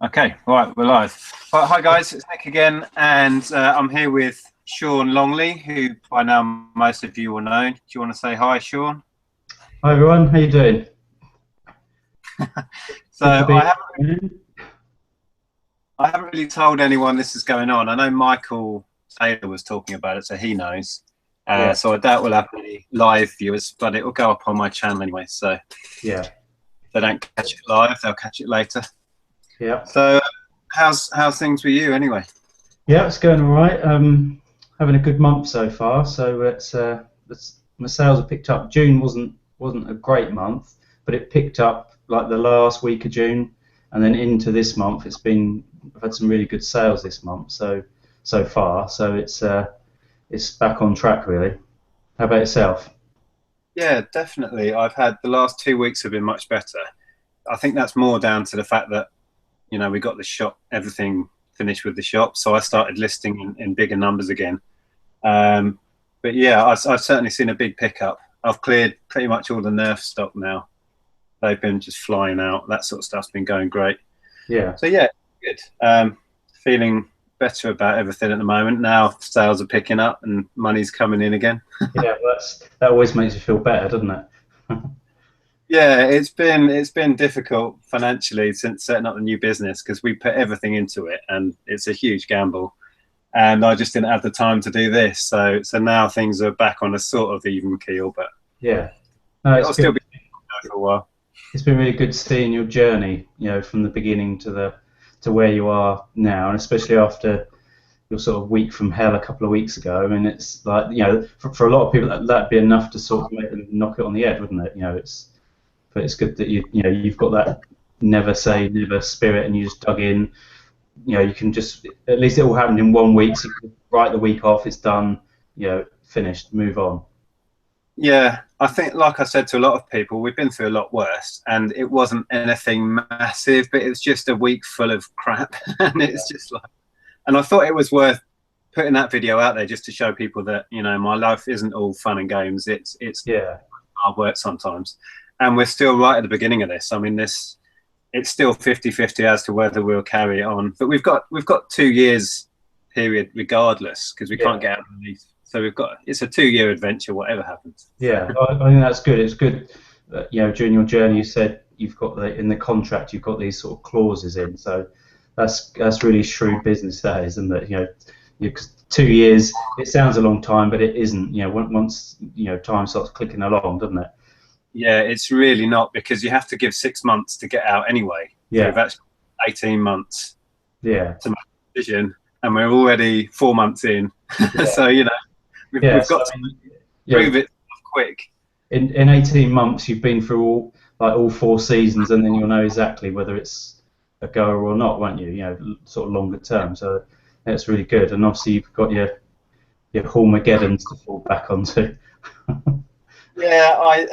Okay, all right, we're live. Right, hi guys, it's Nick again, and I'm here with Sean Longley, who by now most of you will know. Do you want to say hi, Sean? Hi everyone, how you doing? So I haven't really told anyone this is going on. I know Michael Taylor was talking about it, so he knows. Yeah. So I doubt we'll have any live viewers, but it will go up on my channel anyway. So Yeah. if they don't catch it live, they'll catch it later. Yeah. So how's things with you anyway? Yeah, it's going all right. Having a good month so far. So it's my sales have picked up. June wasn't a great month, but it picked up like the last week of June, and then into this month. I've had some really good sales this month. So far. So it's back on track really. How about yourself? Yeah, definitely. I've had the last 2 weeks have been much better. I think that's more down to the fact that, you know, we got the shop, everything finished with the shop. So I started listing in bigger numbers again. But yeah, I've certainly seen a big pickup. I've cleared pretty much all the Nerf stock now. They've been just flying out. That sort of stuff's been going great. Yeah. So yeah, good. Feeling better about everything at the moment. Now sales are picking up and money's coming in again. Yeah, that always makes you feel better, doesn't it? Yeah, it's been difficult financially since setting up the new business because we put everything into it and it's a huge gamble. And I just didn't have the time to do this. So now things are back on a sort of even keel, but Yeah. No, it'll still be for a while. It's been really good seeing your journey, you know, from the beginning to where you are now, and especially after your sort of week from hell a couple of weeks ago. I mean, it's like, you know, for a lot of people that'd be enough to sort of make them knock it on the head, wouldn't it? You know, but it's good that you've got that never say never spirit, and you just dug in. You know, you can just, at least it all happened in 1 week. So you can write the week off, it's done. You know, finished, move on. Yeah, I think, like I said to a lot of people, we've been through a lot worse, and it wasn't anything massive, but it was just a week full of crap, and it's just like, and I thought it was worth putting that video out there just to show people that, you know, my life isn't all fun and games. It's Yeah. hard work sometimes, and we're still right at the beginning of this. I mean, it's still 50-50 as to whether we'll carry it on, but we've got 2 years period regardless because we can't get out of the lease. So it's a 2-year adventure, whatever happens. Yeah, I think that's good. It's good that, you know, during your journey, you said you've got in the contract, you've got these sort of clauses in. So that's really shrewd business, that is, isn't it? You know, 2 years, it sounds a long time, but it isn't. You know, once you know, time starts clicking along, doesn't it? Yeah, it's really not, because you have to give 6 months to get out anyway. Yeah. So we've actually 18 months. Yeah. To make a decision, and we're already 4 months in. Yeah. So, you know, we've got to prove it quick. In 18 months, you've been through all 4 seasons, and then you'll know exactly whether it's a goer or not, won't you? You know, sort of longer term. So that's really good. And obviously, you've got your Hallmageddons to fall back onto. Yeah,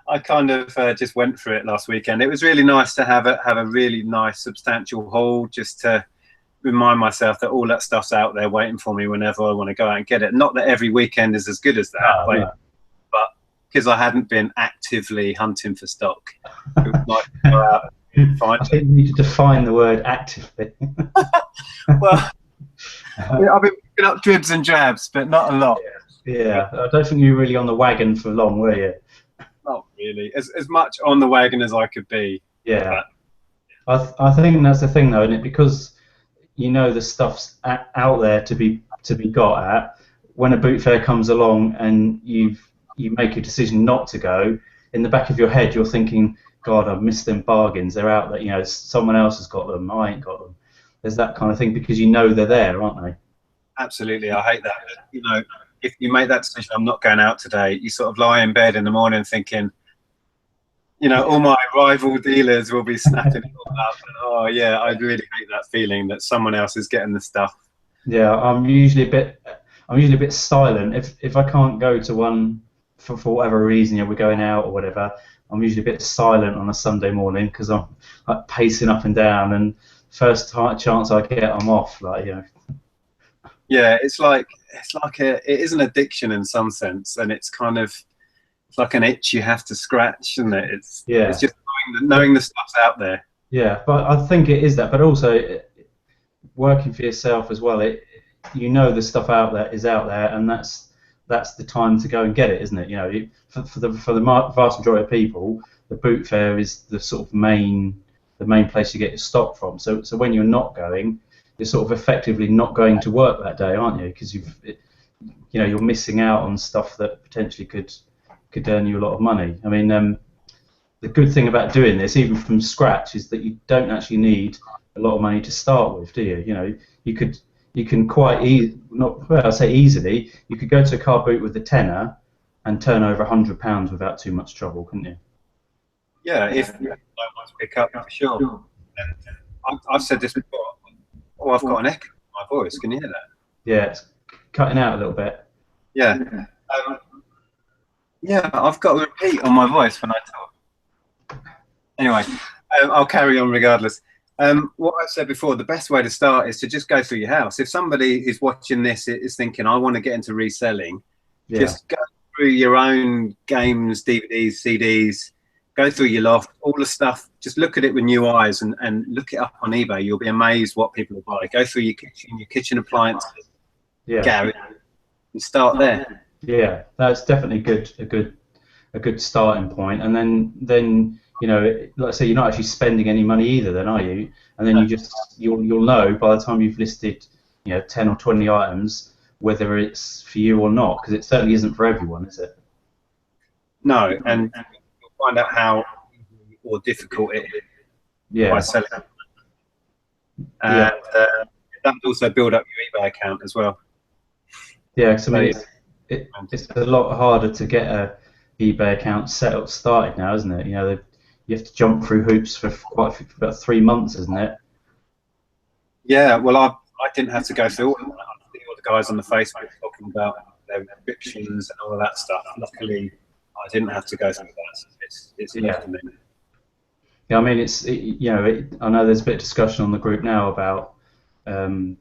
I kind of just went for it last weekend. It was really nice to have a really nice substantial haul, just to remind myself that all that stuff's out there waiting for me whenever I want to go out and get it. Not that every weekend is as good as that, No. but because I hadn't been actively hunting for stock. It was nice to go out and find I think you need to define the word actively. Well, I've been picking up dribs and drabs, but not a lot. Yeah, I don't think you were really on the wagon for long, were you? Not really. As much on the wagon as I could be. Yeah. I think that's the thing, though, isn't it? Because you know the stuff's out there to be got at. When a boot fair comes along and you make a decision not to go, in the back of your head you're thinking, God, I've missed them bargains. They're out there. You know, someone else has got them. I ain't got them. There's that kind of thing, because you know they're there, aren't they? Absolutely. I hate that. You know, if you make that decision, I'm not going out today, you sort of lie in bed in the morning thinking, you know, all my rival dealers will be snapping it all up. And, oh yeah, I really hate that feeling that someone else is getting the stuff. Yeah, I'm usually a bit silent if I can't go to one for whatever reason. You know, we're going out or whatever. I'm usually a bit silent on a Sunday morning because I'm like pacing up and down, and first chance I get, I'm off. Like, you know. Yeah, it is an addiction in some sense, and it's like an itch you have to scratch, isn't it? It's just knowing the stuff's out there. Yeah, but I think it is that, but also working for yourself as well. You know the stuff out there is out there, and that's the time to go and get it, isn't it? You know, for the vast majority of people, the boot fair is the sort of the main place you get your stock from. So when you're not going, you're sort of effectively not going to work that day, aren't you? Because you're missing out on stuff that potentially could earn you a lot of money. I mean, the good thing about doing this, even from scratch, is that you don't actually need a lot of money to start with, do you? You know, you can quite not well, I say easily. You could go to a car boot with a tenner and turn over £100 without too much trouble, couldn't you? Yeah, if you don't want to pick up, for sure. And I've said this before. Oh, I've got an echo in my voice. Can you hear that? Yeah, it's cutting out a little bit. Yeah. Yeah, I've got a repeat on my voice when I talk. Anyway, I'll carry on regardless. What I said before, the best way to start is to just go through your house. If somebody is watching this is thinking, I want to get into reselling, just go through your own games, DVDs, CDs, go through your loft, all the stuff. Just look at it with new eyes and look it up on eBay. You'll be amazed what people will buy. Go through your kitchen appliances, garage, and start there. Yeah, that's definitely a good starting point. And then you know, like I say, you're not actually spending any money either, then are you? And then you'll know by the time you've listed 10 or 20 items whether it's for you or not, because it certainly isn't for everyone, is it? No, and you'll find out how easy or difficult it is by selling. And that will also build up your eBay account as well. Yeah, because I mean, it's a lot harder to get a eBay account started now, isn't it? You know, you have to jump through hoops for about 3 months, isn't it? Yeah, well, I didn't have to go through all of that. I see all the guys on the Facebook talking about their restrictions and all of that stuff. Luckily, I didn't have to go through that. It's left to me. Yeah, I mean, I know there's a bit of discussion on the group now about the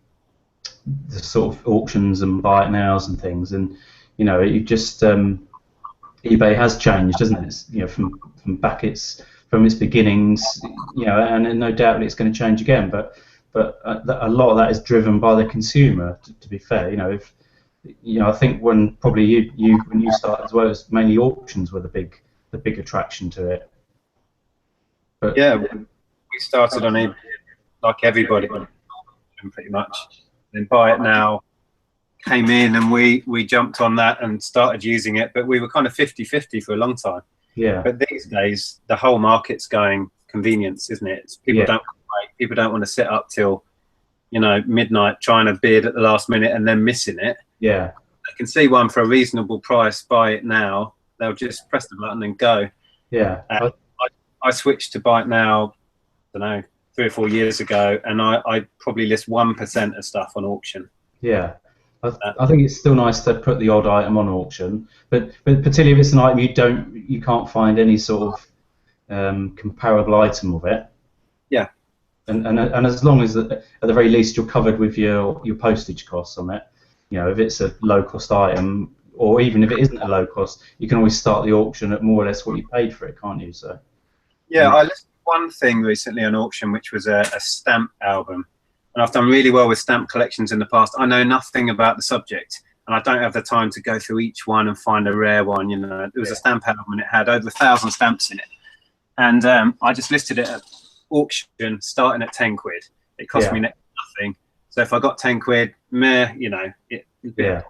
sort of auctions and buy it nows and things, and you just eBay has changed, hasn't it? It's, from its beginnings, and no doubt it's going to change again. But a lot of that is driven by the consumer. To be fair, if I think when probably when you started as well, it was mainly auctions were the big attraction to it. But yeah, we started on eBay like everybody, pretty much. Then Buy It Now came in, and we jumped on that and started using it. But we were kind of 50-50 for a long time. Yeah. But these days, the whole market's going convenience, isn't it? People don't want to sit up till midnight trying to bid at the last minute and then missing it. Yeah. They can see one for a reasonable price. Buy it now. They'll just press the button and go. Yeah. I switched to Buy It Now, I don't know, 3 or 4 years ago, and I probably list 1% of stuff on auction. Yeah. I think it's still nice to put the odd item on auction, but particularly if it's an item you can't find any sort of comparable item of it. Yeah. And as long as at the very least you're covered with your postage costs on it. If it's a low cost item, or even if it isn't a low cost, you can always start the auction at more or less what you paid for it, can't you? So. Yeah, I listed one thing recently on auction, which was a stamp album. And I've done really well with stamp collections in the past. I know nothing about the subject, and I don't have the time to go through each one and find a rare one. It was a stamp album, and it had over 1,000 stamps in it. And I just listed it at auction, starting at 10 quid. It cost me nothing. So if I got 10 quid, yeah.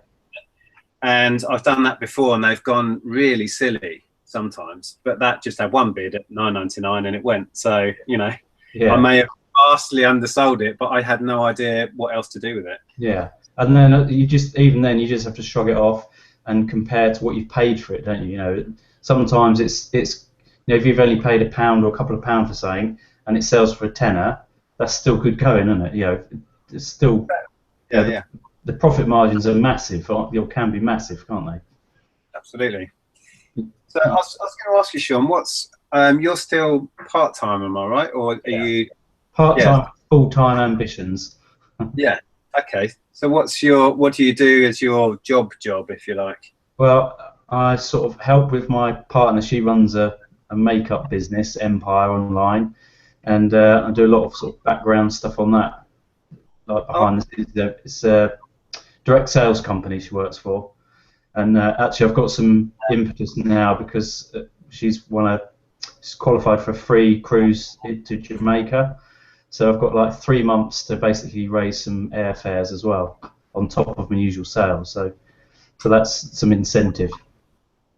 And I've done that before, and they've gone really silly sometimes. But that just had one bid at £9.99, and it went. So I may have vastly undersold it, but I had no idea what else to do with it. Yeah, and then you just have to shrug it off and compare to what you've paid for it, don't you? Sometimes it's if you've only paid £1 or a couple of pounds for something and it sells for a tenner, that's still good going, isn't it? It's still the profit margins are massive, or can be massive, can't they? Absolutely. So I was going to ask you, Sean, what's you're still part-time, am I right, or are you? Part-time, full-time ambitions. Yeah. Okay. So what do you do as your job, if you like? Well, I sort of help with my partner. She runs a makeup business, Empire Online, and I do a lot of sort of background stuff on that, like behind the scenes. It's a direct sales company she works for, and actually I've got some impetus now because she's qualified for a free cruise to Jamaica, so I've got like 3 months to basically raise some airfares as well on top of my usual sales. So that's some incentive.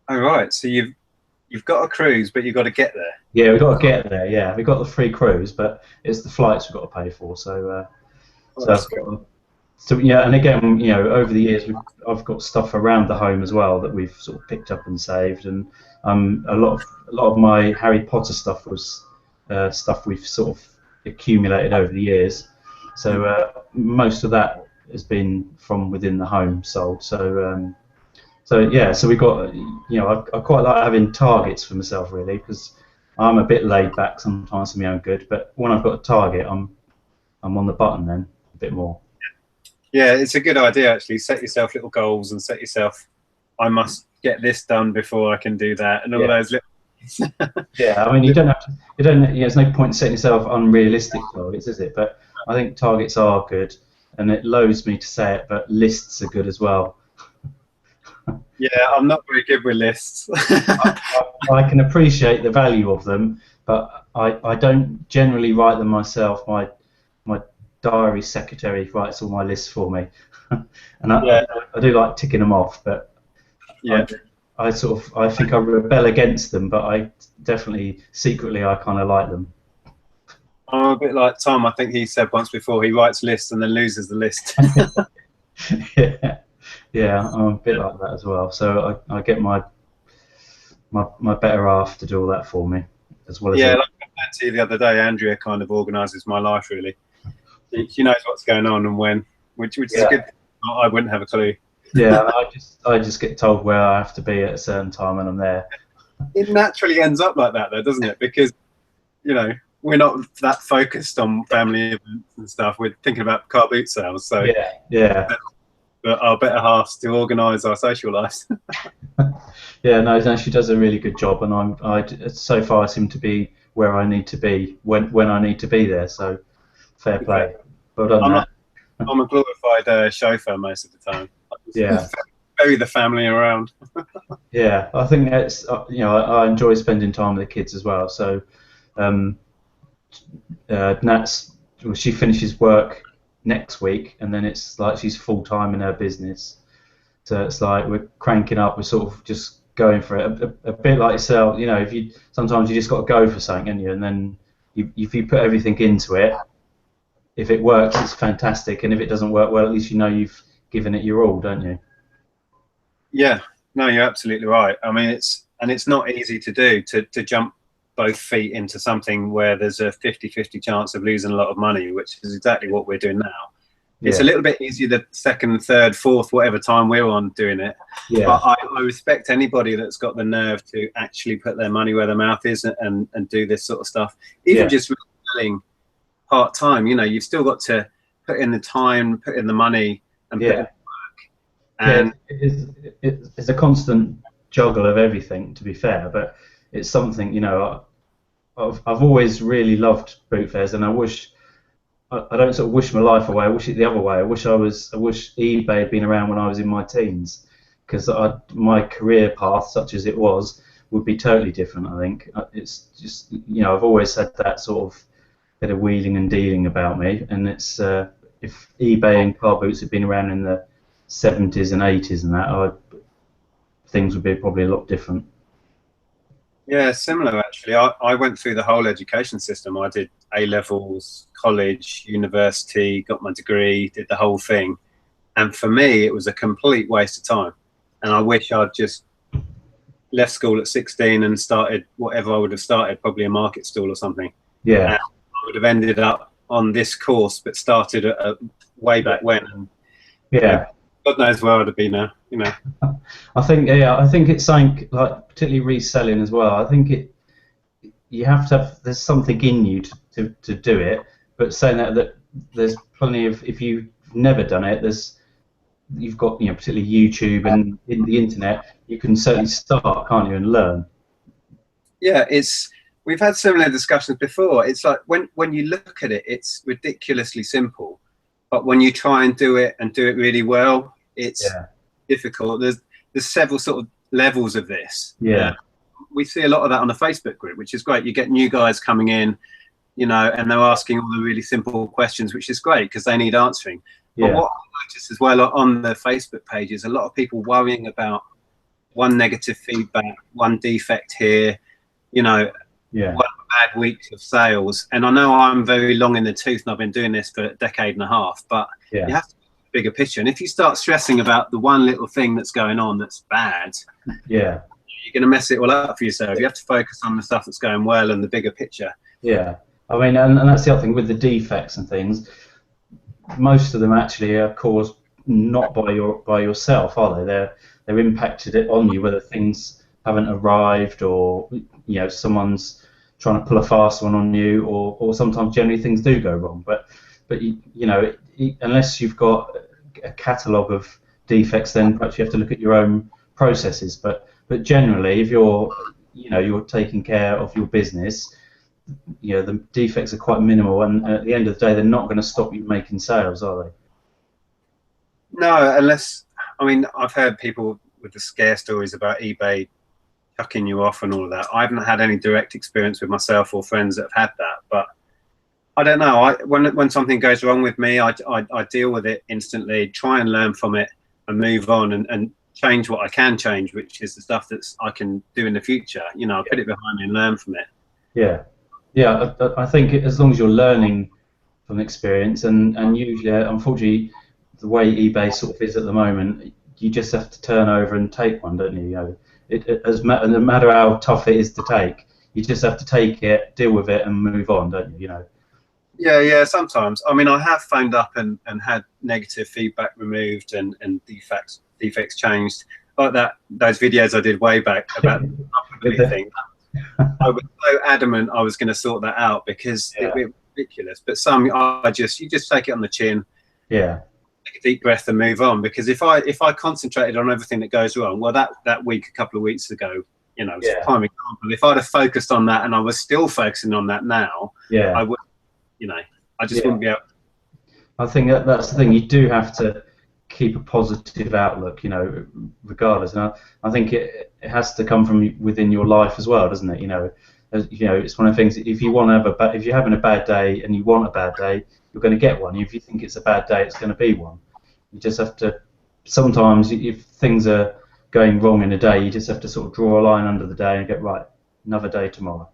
Oh, right. So you've got a cruise, but you've got to get there. Yeah, we've got to get there. Yeah, we've got the free cruise, but it's the flights we've got to pay for. So, That's good. so yeah, and again, you know, over the years, I've got stuff around the home as well that we've sort of picked up and saved, and a lot of my Harry Potter stuff was stuff we've sort of accumulated over the years. So most of that has been from within the home sold. So yeah, so we got, you know, I quite like having targets for myself really, because I'm a bit laid back sometimes for my own good, but when I've got a target, I'm on the button then a bit more. Yeah, it's a good idea actually. Set yourself little goals and set yourself, I must get this done before I can do that, and all those little. Yeah, I mean, you don't have to. You don't. There's no point in setting yourself unrealistic targets, is it? But I think targets are good, and it loads me to say it, but lists are good as well. Yeah, I'm not very good with lists. I can appreciate the value of them, but I don't generally write them myself. My diary secretary writes all my lists for me, and I do like ticking them off. But yeah, I think I rebel against them, but I definitely secretly I kind of like them. I'm a bit like Tom. I think he said once before he writes lists and then loses the list. Yeah, I'm a bit like that as well. So I get my better half to do all that for me, as well as. Yeah, like I said to you the other day, Andrea kind of organises my life really. She knows what's going on and when, which is a good thing. I wouldn't have a clue. Yeah, I just get told where I have to be at a certain time and I'm there. It naturally ends up like that though, doesn't it? Because, you know, we're not that focused on family events and stuff. We're thinking about car boot sales. So yeah. But our better halves to organise our social lives. Yeah, no, she does a really good job, and so far I seem to be where I need to be when I need to be there. So fair play. Well done. I'm a glorified chauffeur most of the time. Yeah. Ferry the family around. Yeah, I think that's I enjoy spending time with the kids as well. So Nat's she finishes work next week, and then it's like she's full time in her business. So it's like we're cranking up. We're sort of just going for it. A bit like yourself, you know. Sometimes you just got to go for something, haven't you? And then if you put everything into it, if it works, it's fantastic. And if it doesn't work well, at least you know you've given it your all, don't you? Yeah, no, you're absolutely right. I mean, it's not easy to do to jump both feet into something where there's a 50-50 chance of losing a lot of money, which is exactly what we're doing now. It's a little bit easier the second, third, fourth, whatever time we're on doing it. Yeah. But I respect anybody that's got the nerve to actually put their money where their mouth is and do this sort of stuff. Even just reselling part time, you know, you've still got to put in the time, put in the money, and put in the work. And it's a constant juggle of everything, to be fair, but it's something, you know, I've always really loved boot fairs, and I don't sort of wish my life away. I wish it the other way. I wish eBay had been around when I was in my teens, because my career path, such as it was, would be totally different. I think it's just, you know, I've always had that sort of bit of wheeling and dealing about me, and it's if eBay and car boots had been around in the 70s and 80s and that, things would be probably a lot different. Yeah, similar actually. I went through the whole education system. I did A-levels, college, university, got my degree, did the whole thing. And for me, it was a complete waste of time. And I wish I'd just left school at 16 and started whatever I would have started, probably a market stall or something. Yeah. And I would have ended up on this course, but started way back when. And, yeah. You know, God knows where I'd have been now, you know. I think it's something like, particularly reselling as well. I think you have to have, there's something in you to do it. But saying that there's plenty of, if you've never done it, you've got, you know, particularly YouTube and in the internet, you can certainly start, can't you, and learn. Yeah, we've had similar discussions before. It's like when you look at it, it's ridiculously simple, but when you try and do it really well, it's difficult. There's several sort of levels of this. Yeah. We see a lot of that on the Facebook group, which is great. You get new guys coming in, you know, and they're asking all the really simple questions, which is great because they need answering. But what I notice as well on the Facebook page is a lot of people worrying about one negative feedback, one defect here, you know, one bad week of sales. And I know I'm very long in the tooth and I've been doing this for a decade and a half, but you have to look at the bigger picture. And if you start stressing about the one little thing that's going on that's bad, you're going to mess it all up for yourself. You have to focus on the stuff that's going well and the bigger picture. Yeah. I mean, and that's the other thing with the defects and things. Most of them actually are caused not by yourself, are they? They're impacted it on you, whether things haven't arrived or, you know, someone's trying to pull a fast one on you, or sometimes generally things do go wrong. But you know, unless you've got a catalogue of defects, then perhaps you have to look at your own processes. But generally, if you're taking care of your business, you know, the defects are quite minimal, and at the end of the day, they're not going to stop you making sales, are they? No, unless, I mean, I've heard people with the scare stories about eBay chucking you off and all of that. I haven't had any direct experience with myself or friends that have had that, but I don't know. When something goes wrong with me, I deal with it instantly, try and learn from it and move on and change what I can change, which is the stuff that I can do in the future. You know, I put it behind me and learn from it. Yeah. Yeah, I think as long as you're learning from experience, and usually, unfortunately, the way eBay sort of is at the moment, you just have to turn over and take one, don't you? You know, no matter how tough it is to take, you just have to take it, deal with it, and move on, don't you? You know. Yeah, sometimes. I mean, I have phoned up and had negative feedback removed and defects changed, like those videos I did way back about the upwardly thing. I was so adamant I was going to sort that out because it was ridiculous. But some, you just take it on the chin, take a deep breath and move on. Because if I concentrated on everything that goes wrong, well, that week a couple of weeks ago, you know, it's a prime example. If I'd have focused on that and I was still focusing on that now, I would, you know, I just wouldn't be able. I think that's the thing. You do have to keep a positive outlook, you know, regardless. And I think it has to come from within your life as well, doesn't it? You know, it's one of the things. If you're having a bad day and you want a bad day, you're going to get one. If you think it's a bad day, it's going to be one. You just have to. Sometimes, if things are going wrong in a day, you just have to sort of draw a line under the day and get right. Another day tomorrow.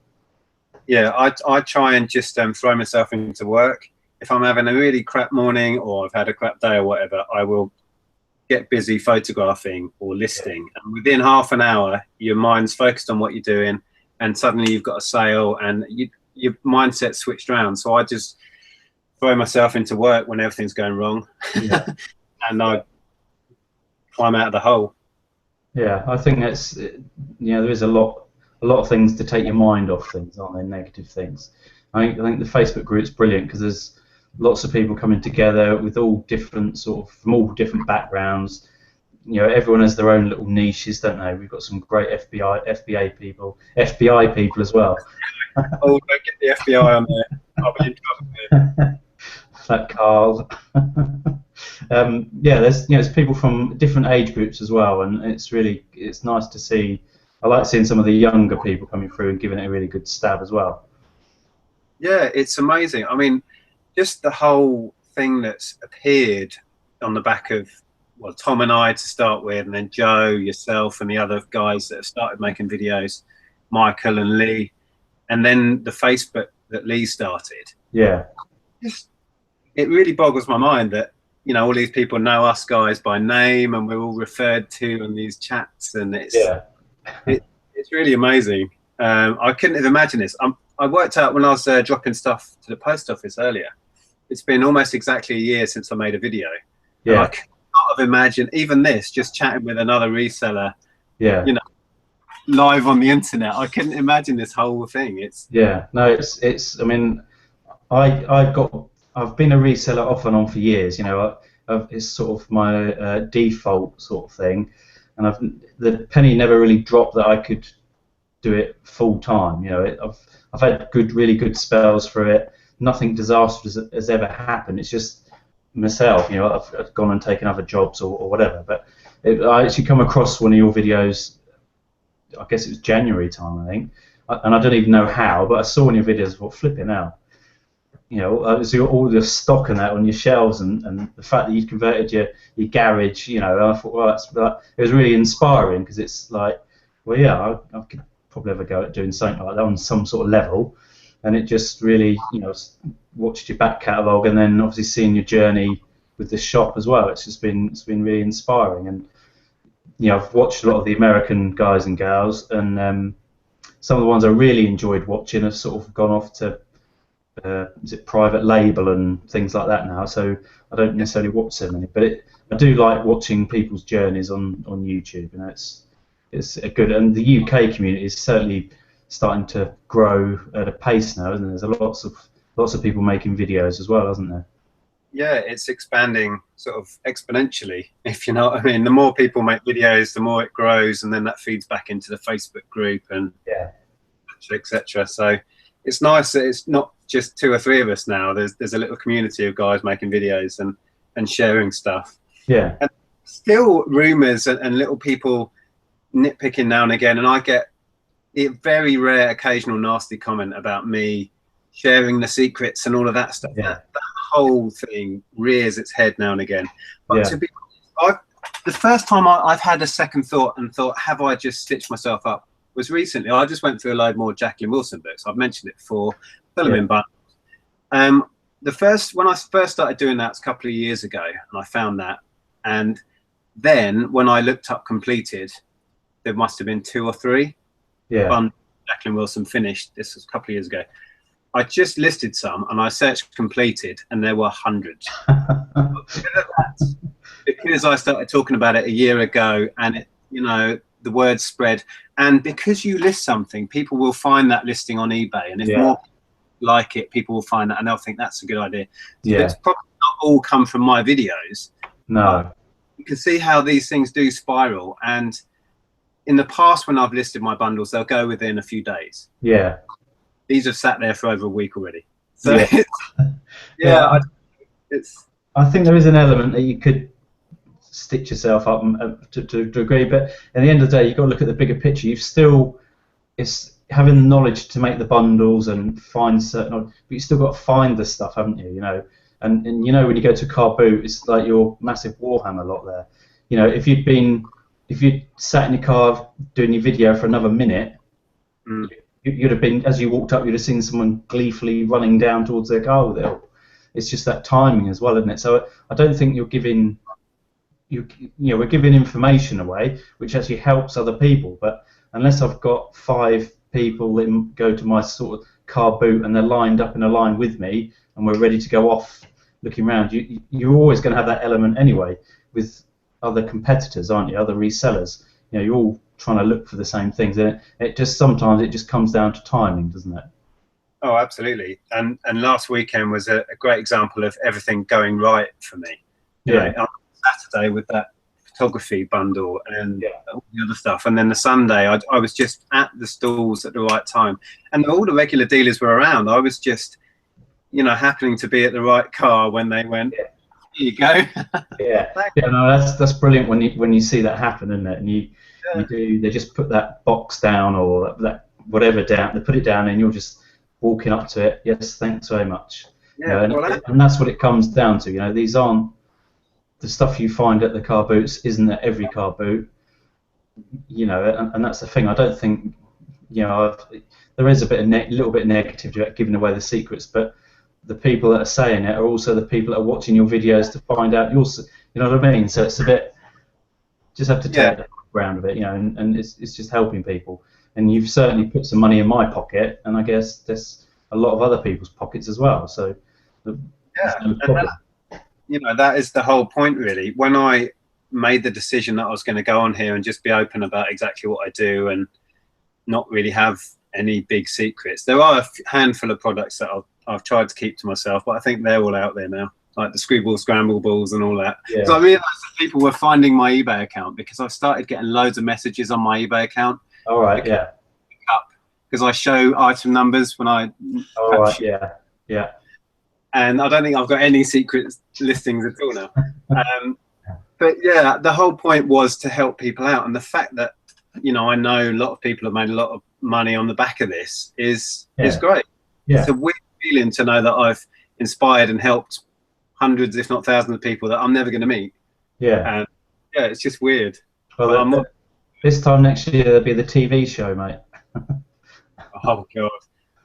Yeah, I try and just throw myself into work. If I'm having a really crap morning or I've had a crap day or whatever, I will get busy photographing or listing. And within half an hour, your mind's focused on what you're doing, and suddenly you've got a sale and your mindset's switched around. So I just throw myself into work when everything's going wrong, and I climb out of the hole. Yeah, I think that's, you know, there is a lot of things to take your mind off things, aren't there? Negative things. I think the Facebook group's brilliant because there's lots of people coming together with all different from all different backgrounds. You know, everyone has their own little niches, don't they? We've got some great FBI people as well. Oh, don't get the FBI on there. I'll be in trouble. Fat Carl. There's people from different age groups as well, and it's nice to see. I like seeing some of the younger people coming through and giving it a really good stab as well. Yeah, it's amazing. I mean, just the whole thing that's appeared on the back of, well, Tom and I to start with, and then Joe, yourself, and the other guys that have started making videos, Michael and Lee, and then the Facebook that Lee started. Yeah. It really boggles my mind that, you know, all these people know us guys by name and we're all referred to in these chats, and it's really amazing. I couldn't have imagined this. I worked out when I was dropping stuff to the post office earlier. It's been almost exactly a year since I made a video. Yeah. I could not have imagined even this, just chatting with another reseller. Yeah. You know, live on the internet. I couldn't imagine this whole thing. It's. Yeah. No. It's. I mean, I've been a reseller off and on for years. You know, it's sort of my default sort of thing, and the penny never really dropped that I could do it full time. You know, I've had really good spells for it. Nothing disastrous has ever happened. It's just myself. You know, I've gone and taken other jobs or whatever. But I actually come across one of your videos. I guess it was January time, I think, and I don't even know how, but I saw one of your videos. I thought, flipping out. You know, so all the stock and that on your shelves, and the fact that you converted your garage. You know, I thought, well, it was really inspiring, because it's like, well, yeah, I could probably have a go at doing something like that on some sort of level. And it just really, you know, watched your back catalogue, and then obviously seeing your journey with the shop as well. It's been really inspiring. And you know, I've watched a lot of the American guys and gals, and some of the ones I really enjoyed watching have sort of gone off to is it private label and things like that now. So I don't necessarily watch so many, but I do like watching people's journeys on YouTube. You know, it's a good, and the UK community is certainly starting to grow at a pace now, isn't there? There's lots of people making videos as well, isn't there? Yeah, it's expanding sort of exponentially, if you know what I mean. The more people make videos, the more it grows, and then that feeds back into the Facebook group and etc. So it's nice that it's not just 2 or 3 of us now. There's a little community of guys making videos and sharing stuff. Yeah. And still rumours and little people nitpicking now and again, and I get a very rare occasional nasty comment about me sharing the secrets and all of that stuff. Yeah. That whole thing rears its head now and again. But to be honest, the first time I've had a second thought and thought, have I just stitched myself up, was recently. I just went through a load more Jacqueline Wilson books. I've mentioned it before. Fill them in bundles. When I first started doing that, was a couple of years ago, and I found that. And then when I looked up completed, there must have been 2 or 3. Jacqueline Wilson finished. This was a couple of years ago. I just listed some, and I searched completed, and there were hundreds. Because I started talking about it a year ago, and it, you know, the word spread, and because you list something, people will find that listing on eBay, and if more people like it, people will find that, and they'll think that's a good idea. So it's probably not all come from my videos. No. You can see how these things do spiral, and in the past, when I've listed my bundles, they'll go within a few days. Yeah. These have sat there for over a week already. So I think there is an element that you could stitch yourself up to agree, but at the end of the day, you've got to look at the bigger picture. It's having the knowledge to make the bundles and find certain, but you still got to find the stuff, haven't you? You know, and you know, when you go to a car boot, it's like your massive Warhammer lot there. You know, if you'd sat in your car doing your video for another minute, you'd have been, as you walked up, you'd have seen someone gleefully running down towards their car with it. It's just that timing as well, isn't it? So I don't think you're giving, we're giving information away, which actually helps other people. But unless I've got 5 people that go to my sort of car boot and they're lined up in a line with me and we're ready to go off looking around, you're always going to have that element anyway with other competitors, aren't you? Other resellers. You know, you're all trying to look for the same things, and sometimes it just comes down to timing, doesn't it? Oh, absolutely. And last weekend was a great example of everything going right for me. You know, on Saturday with that photography bundle and all the other stuff, and then the Sunday I was just at the stalls at the right time, and all the regular dealers were around. I was just, you know, happening to be at the right car when they went, here you go. No, that's brilliant when you see that happen, isn't it? And they just put that box down or that whatever down, they put it down, and you're just walking up to it. Yes, thanks very much. Yeah, you know, and that's what it comes down to. You know, these aren't the stuff you find at the car boots. Isn't at every car boot. You know, and that's the thing. I don't think, you know, there is a little bit negative to it, giving away the secrets, but the people that are saying it are also the people that are watching your videos to find out you know what I mean? So it's a bit, just have to take the ground of it, you know, and it's just helping people. And you've certainly put some money in my pocket, and I guess there's a lot of other people's pockets as well. So no problem. You know, that is the whole point, really. When I made the decision that I was going to go on here and just be open about exactly what I do and not really have any big secrets, there are a handful of products that I've tried to keep to myself, but I think they're all out there now, like the screwball scramble balls and all that. So I realised that people were finding my eBay account because I've started getting loads of messages on my eBay account. All right, because I show item numbers when I. Oh, right, yeah, yeah. And I don't think I've got any secret listings at all now. But yeah, the whole point was to help people out, and the fact that I know a lot of people have made a lot of money on the back of this is great. Yeah. It's a weird feeling to know that I've inspired and helped hundreds, if not thousands, of people that I'm never going to meet. Yeah. And yeah, it's just weird. Well, this time next year there'll be the TV show, mate. Oh God.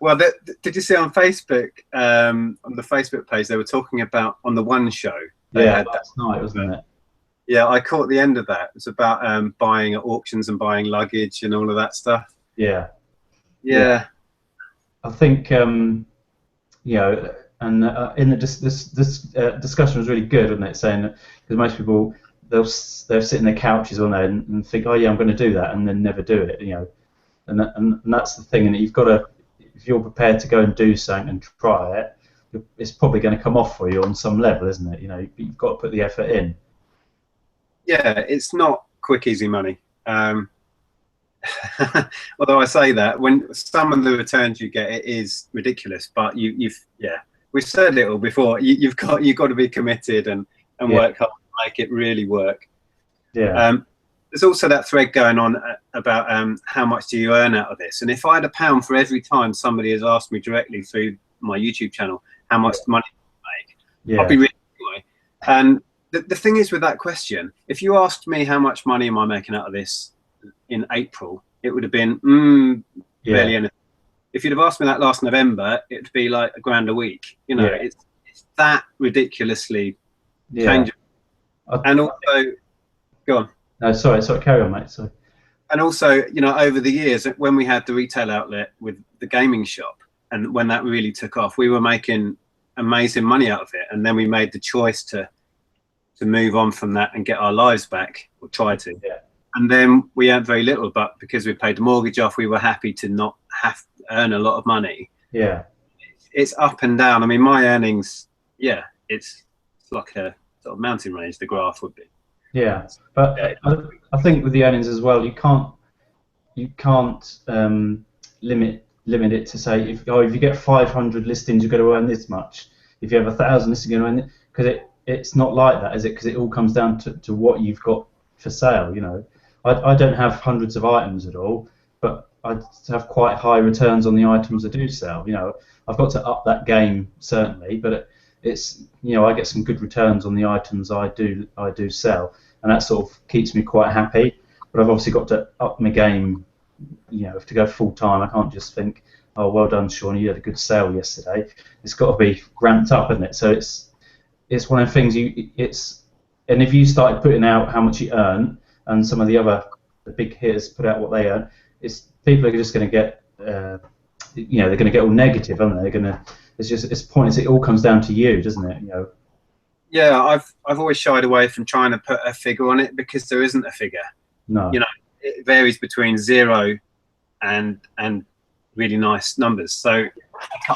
Well, did you see on Facebook, on the Facebook page, they were talking about on the One show? Yeah, last night, wasn't it? Yeah, I caught the end of that. It's about buying at auctions and buying luggage and all of that stuff. Yeah. Yeah. I think and in the discussion was really good, wasn't it? Saying that, because most people they'll sit in their couches, won't they, and think, oh yeah, I'm going to do that, and then never do it, and that's the thing, and you've got to, if you're prepared to go and do something and try it, it's probably going to come off for you on some level, isn't it? You've got to put the effort in. Yeah, it's not quick, easy money. Although I say that, when some of the returns you get, it is ridiculous. But we've said it all before. You've got to be committed and work hard to make it really work. Yeah. There's also that thread going on about how much do you earn out of this? And if I had £1 for every time somebody has asked me directly through my YouTube channel how much money I make, I'd be really annoyed. And the thing is with that question, if you asked me how much money am I making out of this in April, it would have been barely anything. If you'd have asked me that last November, it'd be like £1 a week. It's that ridiculously changeable. And also, go on. No, sorry, carry on, mate. Sorry. And also, over the years, when we had the retail outlet with the gaming shop, and when that really took off, we were making amazing money out of it. And then we made the choice to move on from that and get our lives back, or try to. Yeah. And then we earned very little, but because we paid the mortgage off, we were happy to not have to earn a lot of money. Yeah. It's up and down. I mean, my earnings, it's like a sort of mountain range, the graph would be. Yeah, but I think with the earnings as well, you can't limit it to say if you get 500 listings, you're going to earn this much. If you have 1,000 listings, you're going to earn it, because it's not like that, is it? Because it all comes down to what you've got for sale. I don't have hundreds of items at all, but I have quite high returns on the items I do sell. I've got to up that game certainly, but it's I get some good returns on the items I do sell, and that sort of keeps me quite happy. But I've obviously got to up my game. To go full time, I can't just think, oh, well done, Sean, you had a good sale yesterday. It's got to be ramped up, isn't it? So it's one of the things and if you started putting out how much you earn, and some of the big hitters put out what they earn, people are just going to get they're going to get all negative, aren't they? It's pointless. It all comes down to you, doesn't it? Yeah, I've always shied away from trying to put a figure on it, because there isn't a figure. No. It varies between 0 and really nice numbers. So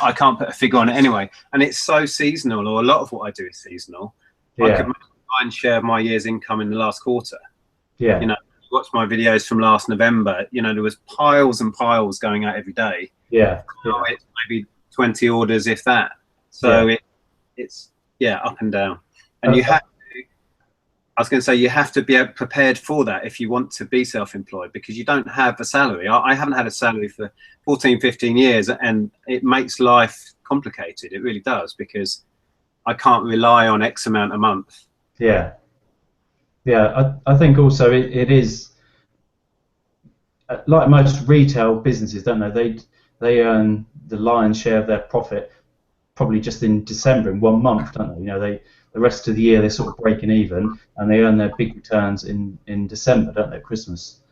I can't put a figure on it anyway. And it's so seasonal, or a lot of what I do is seasonal. Yeah. I could try and share my year's income in the last quarter. Yeah. Watch my videos from last November. There was piles and piles going out every day. Yeah. Now it's maybe 20 orders, if that. So it's up and down. And I was going to say, you have to be prepared for that if you want to be self-employed, because you don't have a salary. I haven't had a salary for 14, 15 years, and it makes life complicated. It really does, because I can't rely on X amount a month. Yeah. Yeah, I think also it is, like most retail businesses, don't they? They earn the lion's share of their profit probably just in December, in 1 month, don't they? The rest of the year they're sort of breaking even, and they earn their big returns in December, don't they? Christmas.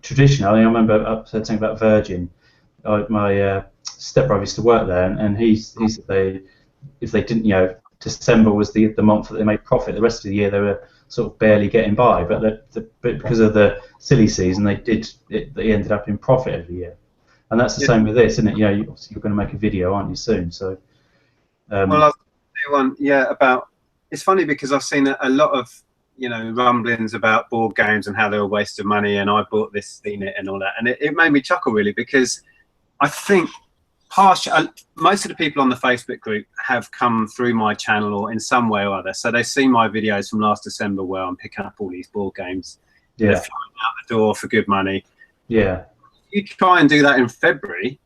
Traditionally, I remember something about Virgin. My stepbrother used to work there, and he said if they didn't, December was the month that they made profit. The rest of the year they were sort of barely getting by, but because of the silly season, they ended up in profit every year. And that's the same with this, isn't it? You're going to make a video, aren't you, soon? So. Well, I'll do one. Yeah, about. It's funny because I've seen a lot of rumblings about board games and how they're a waste of money, and I bought this, seen it, and all that, and it made me chuckle really, because I think most of the people on the Facebook group have come through my channel or in some way or other. So they see my videos from last December where I'm picking up all these board games. They're flying out the door for good money. Yeah. If you try and do that in February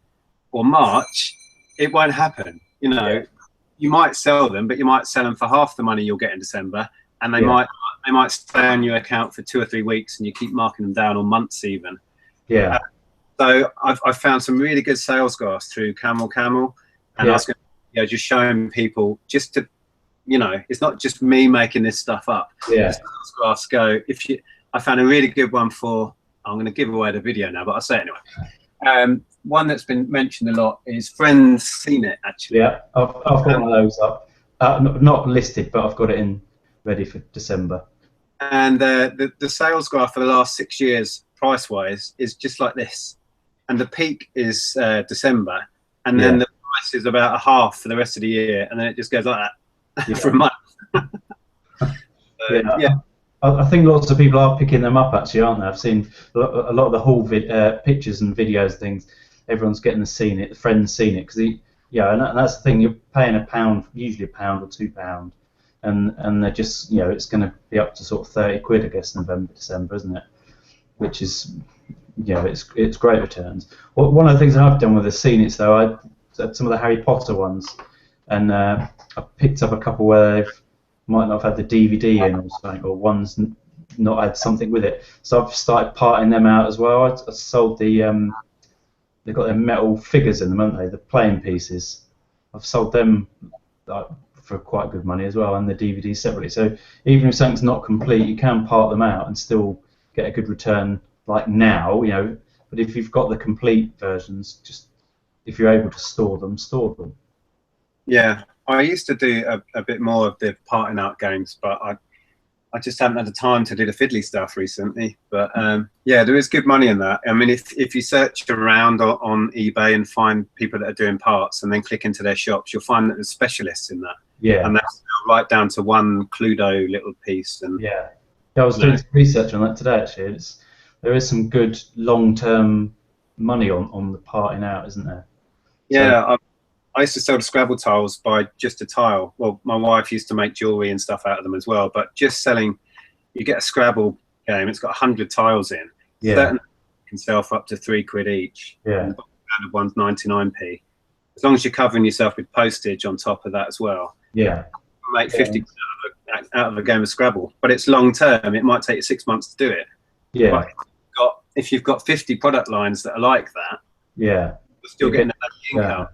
or March, it won't happen. You might sell them, but you might sell them for half the money you'll get in December, and they might stay on your account for 2 or 3 weeks, and you keep marking them down, or months even. Yeah. So I've found some really good sales graphs through Camel, and I was going to, just showing people just to, it's not just me making this stuff up. Yeah. The sales graphs go. I found a really good one for. I'm going to give away the video now, but I'll say it anyway. One that's been mentioned a lot is Friends Seen It, actually. Yeah, I've got one of those up. Not listed, but I've got it in ready for December. And the sales graph for the last 6 years, price-wise, is just like this. And the peak is December, and then the price is about a half for the rest of the year, and then it just goes like that for a month. I think lots of people are picking them up, actually, aren't they? I've seen a lot of the haul pictures and videos, things. Everyone's getting the Friends Seen It, because and that's the thing. You're paying £1, usually £1 or £2, and they're just it's going to be up to sort of 30 quid, I guess, November, December, isn't it? Which is it's great returns. One of the things I've done with the Seen It, though, I had some of the Harry Potter ones, and I picked up a couple where they might not have had the DVD in or something, or one's not had something with it. So I've started parting them out as well. I sold they've got their metal figures in them, haven't they? The playing pieces. I've sold them for quite good money as well, and the DVDs separately. So even if something's not complete, you can part them out and still get a good return. Like now, but if you've got the complete versions, just if you're able to store them, store them. Yeah, I used to do a bit more of the parting out games, but I just haven't had the time to do the fiddly stuff recently. But there is good money in that. I mean, if you search around on eBay and find people that are doing parts, and then click into their shops, you'll find that there's specialists in that. Yeah. And that's right down to one Cluedo little piece. And I was doing some research on that today, actually. There is some good long-term money on the parting out, isn't there? Yeah, I used to sell the Scrabble tiles by just a tile. Well, my wife used to make jewellery and stuff out of them as well. But just selling, you get a Scrabble game, it's got 100 tiles in. Yeah. Certainly you can sell for up to 3 quid each. Yeah. And the standard one's 99p. As long as you're covering yourself with postage on top of that as well. Yeah. You make 50 out of a game of Scrabble. But it's long term. It might take you 6 months to do it. Yeah. But if you've got 50 product lines that are like that, you're still getting that income.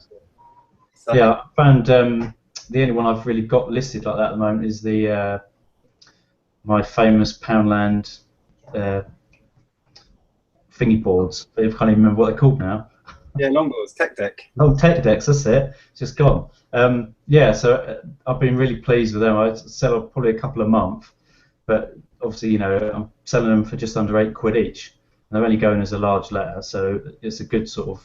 So, I found the only one I've really got listed like that at the moment is the my famous Poundland thingy boards. I can't even remember what they're called now. Yeah, longboards, tech deck. Oh, tech decks, that's it. It's just gone. So I've been really pleased with them. I sell probably a couple a month, but obviously, I'm selling them for just under 8 quid each. And they're only going as a large letter, so it's a good sort of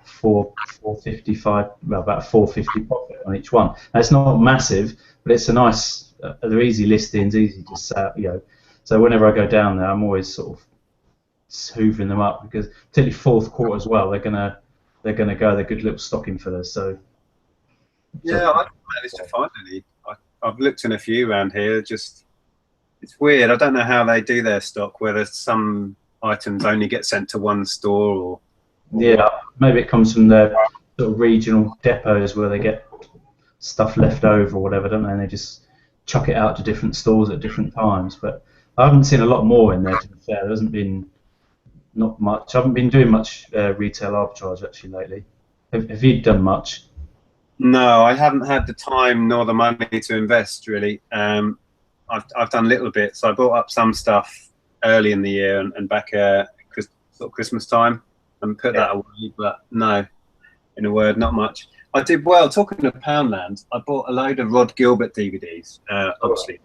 455, well, about 450 profit on each one. Now, it's not massive, but it's a nice. They're easy listings, easy to sell. So whenever I go down there, I'm always sort of hoovering them up, because particularly fourth quarter as well, they're gonna go. They're good little stocking fillers. So I haven't managed to find any. I've looked in a few around here. It's weird. I don't know how they do their stock. Whether some items only get sent to one store, or maybe it comes from the sort of regional depots where they get stuff left over or whatever, don't they? And they just chuck it out to different stores at different times. But I haven't seen a lot more in there, to be fair. There hasn't been not much. I haven't been doing much retail arbitrage actually lately. Have you done much? No, I haven't had the time nor the money to invest really. I've done little bits. I bought up some stuff early in the year and back sort of Christmas time, and put that away. But no, in a word, not much. I did well. Talking of Poundland, I bought a load of Rod Gilbert DVDs, obviously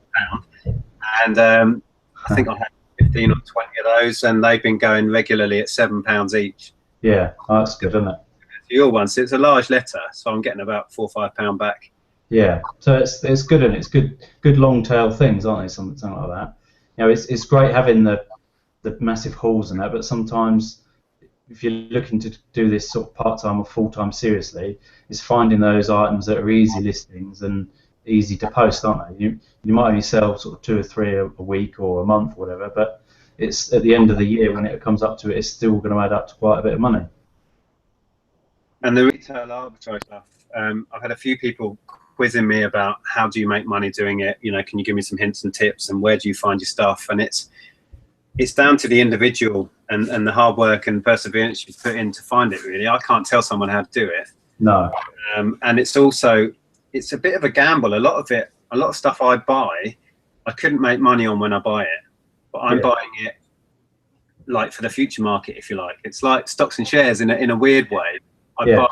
£1, and I think I had 15 or 20 of those, and they've been going regularly at £7 each. Yeah, that's good, isn't it? Your one, so it's a large letter, so I'm getting about £4 or £5 back. Yeah, so it's good, and it's good long tail things, aren't they? Something like that. it's great having the massive hauls and that, but sometimes if you're looking to do this sort of part-time or full-time seriously, it's finding those items that are easy listings and easy to post, aren't they? You might only sell sort of 2 or 3 a week or a month or whatever, but it's at the end of the year when it comes up to it, it's still going to add up to quite a bit of money. And the retail arbitrage stuff, I've had a few people quizzing me about how do you make money doing it? Can you give me some hints and tips, and where do you find your stuff? And it's down to the individual and the hard work and perseverance you put in to find it, really. I can't tell someone how to do it. No. And it's a bit of a gamble. A lot of stuff I buy, I couldn't make money on when I buy it, but I'm buying it like for the future market, if you like. It's like stocks and shares in a weird way. I buy it,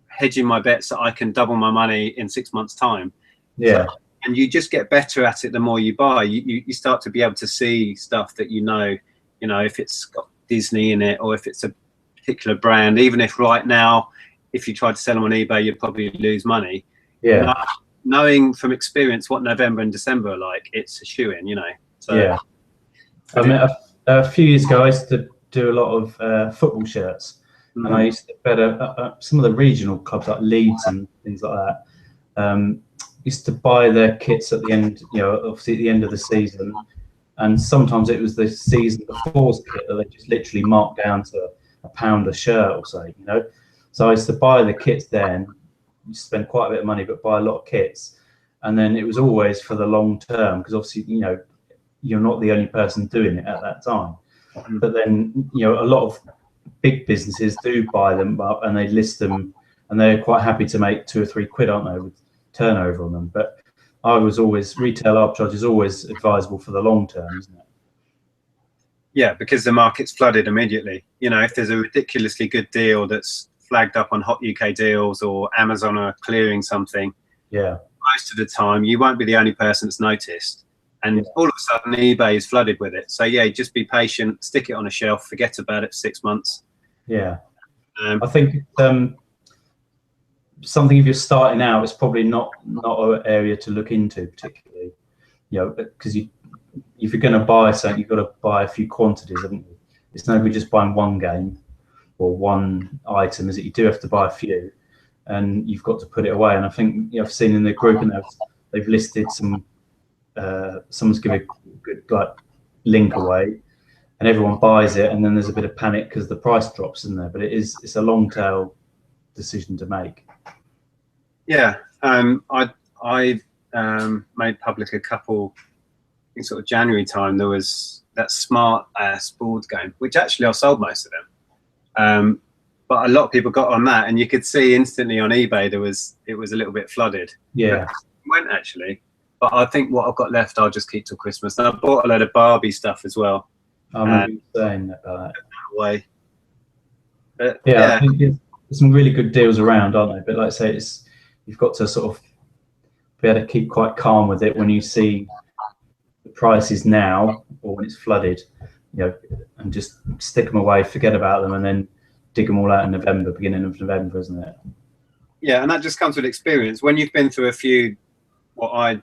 hedging my bets that I can double my money in 6 months' time. Yeah. So, and you just get better at it the more you buy. You start to be able to see stuff that if it's got Disney in it or if it's a particular brand. Even if right now, if you tried to sell them on eBay, you'd probably lose money. Yeah. Knowing from experience what November and December are like, it's a shoo-in, So, yeah. I mean, a few years ago, I used to do a lot of football shirts. And I used to bet some of the regional clubs like Leeds and things like that. Used to buy their kits at the end, obviously at the end of the season, and sometimes it was the season before's kit that they just literally marked down to £1 a shirt or so, So I used to buy the kits then, you spend quite a bit of money, but buy a lot of kits, and then it was always for the long term because obviously you're not the only person doing it at that time. But then a lot of big businesses do buy them up and they list them, and they're quite happy to make 2 or 3 quid, aren't they, with turnover on them. But retail arbitrage is always advisable for the long term, isn't it? Yeah, because the market's flooded immediately. If there's a ridiculously good deal that's flagged up on Hot UK Deals or Amazon are clearing something, most of the time you won't be the only person that's noticed. And all of a sudden, eBay is flooded with it. So just be patient, stick it on a shelf, forget about it for 6 months. Yeah, I think something if you're starting out, it's probably not an area to look into particularly. Because if you're going to buy something, you've got to buy a few quantities, haven't you? It's no good just buying one game or one item, is it? You do have to buy a few, and you've got to put it away. And I think I've seen in the group, and they've listed some. Someone's given a good link away, and everyone buys it, and then there's a bit of panic because the price drops in there. But it's a long tail decision to make. Yeah, I made public a couple in sort of January time. There was that smart board game, which actually I sold most of them. But a lot of people got on that, and you could see instantly on eBay it was a little bit flooded. Yeah, it went actually. But I think what I've got left, I'll just keep till Christmas. And I bought a load of Barbie stuff as well. I remember you saying about that. Away. But, I think there's some really good deals around, aren't there? But like I say, you've got to sort of be able to keep quite calm with it when you see the prices now or when it's flooded, and just stick them away, forget about them, and then dig them all out in November, beginning of November, isn't it? Yeah, and that just comes with experience. When you've been through a few, what I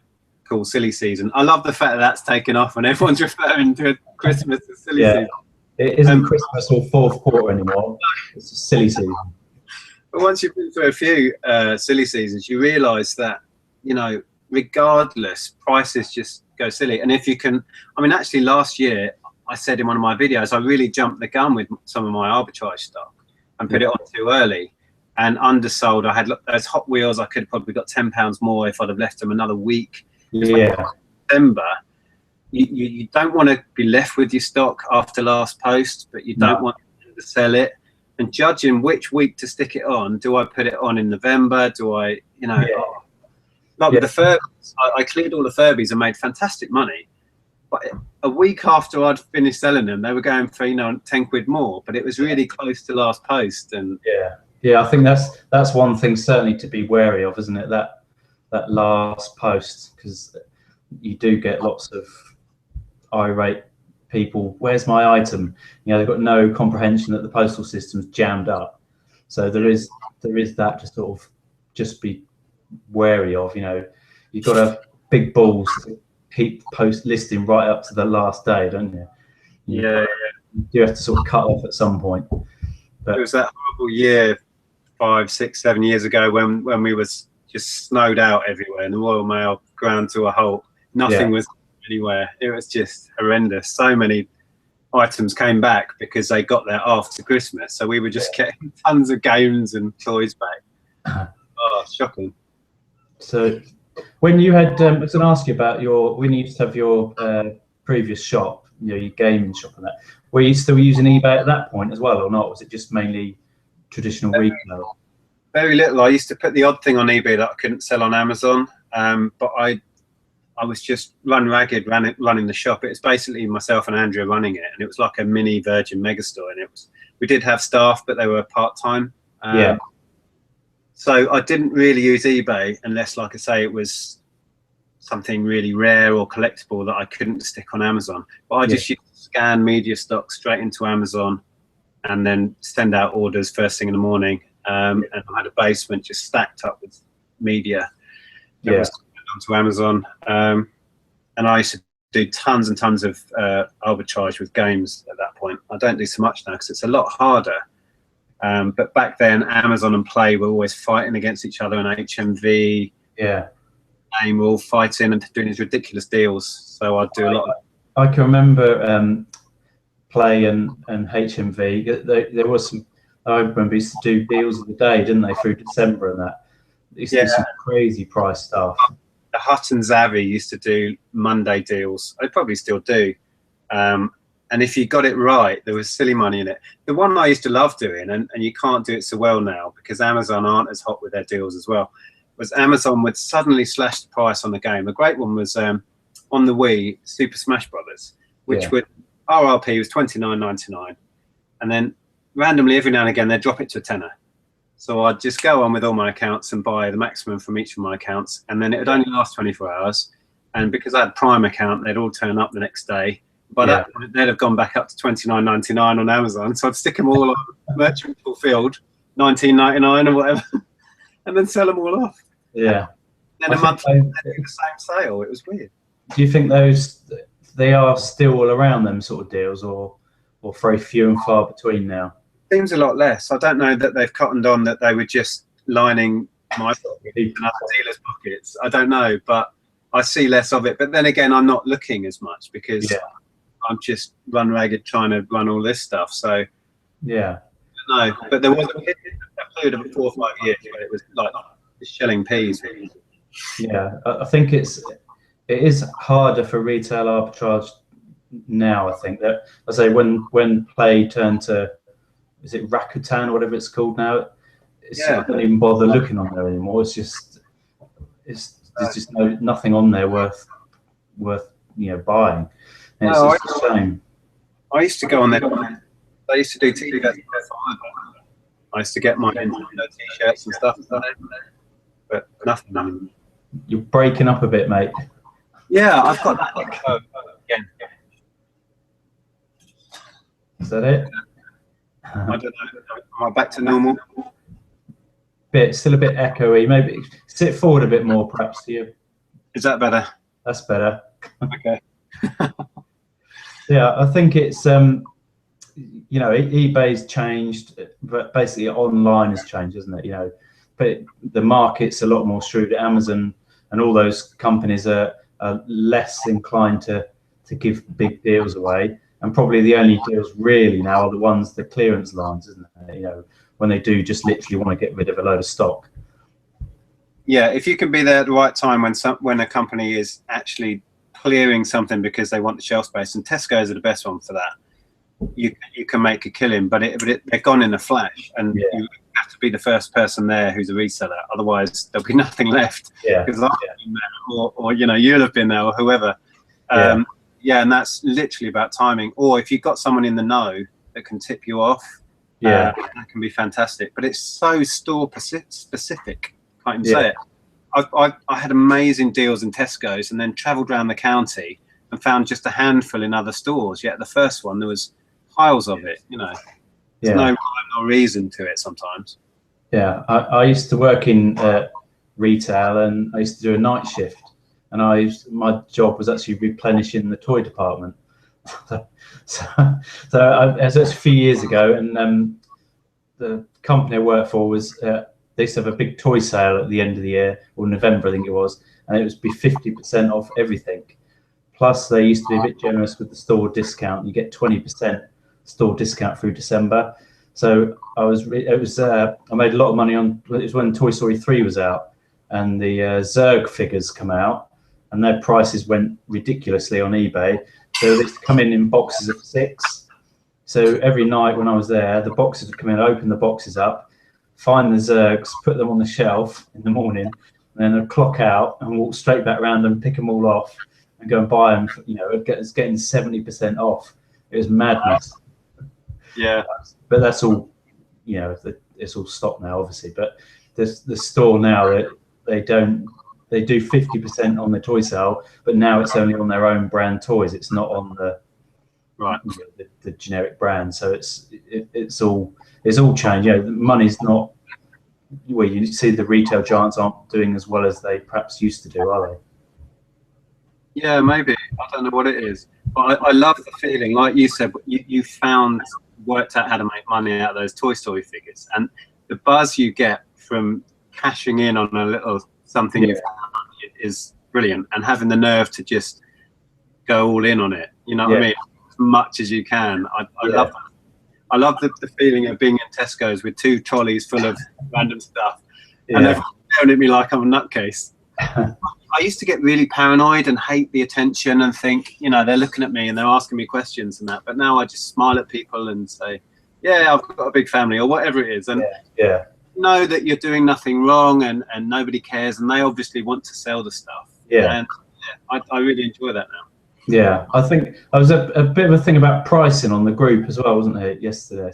call silly season. I love the fact that that's taken off and everyone's referring to Christmas as silly season. It isn't Christmas or fourth quarter anymore. It's a silly season. But once you've been through a few silly seasons, you realise that, regardless, prices just go silly. And if you can, actually last year, I said in one of my videos, I really jumped the gun with some of my arbitrage stock and put it on too early and undersold. I had those Hot Wheels, I could have probably got £10 more if I'd have left them another week. December, you don't want to be left with your stock after last post, but you don't want to sell it. And judging which week to stick it on, do I put it on in November? Do I, with the Furbies, I cleared all the Furbies and made fantastic money. But a week after I'd finished selling them, they were going for 10 quid more. But it was really close to last post. And I think that's one thing certainly to be wary of, isn't it? That last post, because you do get lots of irate people. Where's my item? They've got no comprehension that the postal system's jammed up. So there is that to sort of just be wary of. You've got to big balls to keep post listing right up to the last day, don't you? Yeah. You have to sort of cut off at some point. But it was that horrible year 5, 6, 7 years ago when we was just snowed out everywhere and the Royal Mail ground to a halt. Nothing was anywhere. It was just horrendous. So many items came back because they got there after Christmas. So we were just getting tons of games and toys back. Oh, shocking. So when you had, I was going to ask you about when you used to have your previous shop, your gaming shop and that, were you still using eBay at that point as well or not? Was it just mainly traditional retail? Very little. I used to put the odd thing on eBay that I couldn't sell on Amazon, but I was just run ragged running the shop. It was basically myself and Andrea running it, and it was like a mini Virgin Megastore. And we did have staff, but they were part-time. So I didn't really use eBay unless, like I say, it was something really rare or collectible that I couldn't stick on Amazon. But I just used to scan media stock straight into Amazon and then send out orders first thing in the morning. And I had a basement just stacked up with media that was onto Amazon. And I used to do tons and tons of arbitrage with games at that point. I don't do so much now because it's a lot harder. But back then, Amazon and Play were always fighting against each other, and HMV, AIM were all fighting and doing these ridiculous deals. So I'd do a lot of. I can remember Play and HMV. There was some. I remember used to do deals of the day, didn't they, through December and that. They used to do some crazy price stuff. The Hut and Zavvi used to do Monday deals. They probably still do. And if you got it right, there was silly money in it. The one I used to love doing, and you can't do it so well now because Amazon aren't as hot with their deals as well, was Amazon would suddenly slash the price on the game. A great one was on the Wii, Super Smash Brothers, which would RRP was $29.99, and then randomly every now and again they'd drop it to a tenner. So I'd just go on with all my accounts and buy the maximum from each of my accounts, and then it would only last 24 hours. And because I had Prime account, they'd all turn up the next day. By that point, they'd have gone back up to $29.99 on Amazon. So I'd stick them all on Merchant Fulfilled, $19.99 or whatever, and then sell them all off. Yeah. And then a month later, they'd do the same sale. It was weird. Do you think they are still all around them sort of deals, or very few and far between now? Seems a lot less. I don't know that they've cottoned on that they were just lining my pocket and other dealers' pockets. I don't know, but I see less of it. But then again, I'm not looking as much because I'm just run ragged trying to run all this stuff. So no, but there was a period of 4 or 5 years where it was like shelling peas. Yeah, I think it is harder for retail arbitrage now. I think that, I say, when Play turned to, is it Rakuten or whatever it's called now? I don't even bother looking on there anymore. There's just nothing on there worth buying. And it's just a shame. I used to go on there. I used to do t-shirts. I used to get my t-shirts and stuff, but nothing. You're breaking up a bit, mate. Yeah, I've got that again. Is that it? I don't know. Am I back to normal? Still a bit echoey. Maybe sit forward a bit more, perhaps. To you. Is that better? That's better. Okay. Yeah, I think it's eBay's changed, but basically online has changed, isn't it? But the market's a lot more shrewd. Amazon and all those companies are less inclined to give big deals away, and probably the only deals really now are the clearance lines, isn't it? When they do just literally want to get rid of a load of stock. Yeah, if you can be there at the right time when a company is actually clearing something because they want the shelf space, and Tesco's are the best one for that. You can make a killing, but they're gone in a flash, and you have to be the first person there who's a reseller. Otherwise, there'll be nothing left. Because I've been there, or you'll have been there, or whoever. And that's literally about timing. Or if you've got someone in the know that can tip you off, that can be fantastic. But it's so store specific. Can't even say it. I had amazing deals in Tesco's, and then travelled around the county and found just a handful in other stores. Yet the first one, there was piles of it. There's no rhyme or reason to it sometimes. Yeah, I used to work in retail, and I used to do a night shift, and my job was actually replenishing the toy department. That's a few years ago, and the company I worked for was they used to have a big toy sale at the end of the year, or November I think it was, and it was be 50% off everything. Plus they used to be a bit generous with the store discount. You get 20% store discount through December. So I made a lot of money on. It was when Toy Story 3 was out, and the Zerg figures come out, and their prices went ridiculously on eBay. So they used to come in boxes of 6. So every night when I was there, the boxes would come in, open the boxes up, find the Zergs, put them on the shelf in the morning, and then I'd clock out and walk straight back around and pick them all off and go and buy them. You know, it's getting 70% off. It was madness. Yeah. But that's all, you know, it's all stopped now, obviously. But the store now, they do 50% on the toy sale, but now it's only on their own brand toys. It's not on the right, you know, the generic brand. So it's all changed. You know, the money's not. Well, you see the retail giants aren't doing as well as they perhaps used to do, are they? Yeah, maybe. I don't know what it is, but I love the feeling, like you said, you worked out how to make money out of those Toy Story figures, and the buzz you get from cashing in on a little something you've found is brilliant, and having the nerve to just go all in on it. You know what I mean? As much as you can. I love that. I love the feeling of being in Tesco's with 2 trolleys full of random stuff, and everyone's staring at me like I'm a nutcase. I used to get really paranoid and hate the attention and think, you know, they're looking at me and they're asking me questions and that. But now I just smile at people and say, yeah, I've got a big family, or whatever it is. And know that you're doing nothing wrong, and nobody cares, and they obviously want to sell the stuff. And I really enjoy that now. Yeah, I think I was a bit of a thing about pricing on the group as well, wasn't there, yesterday?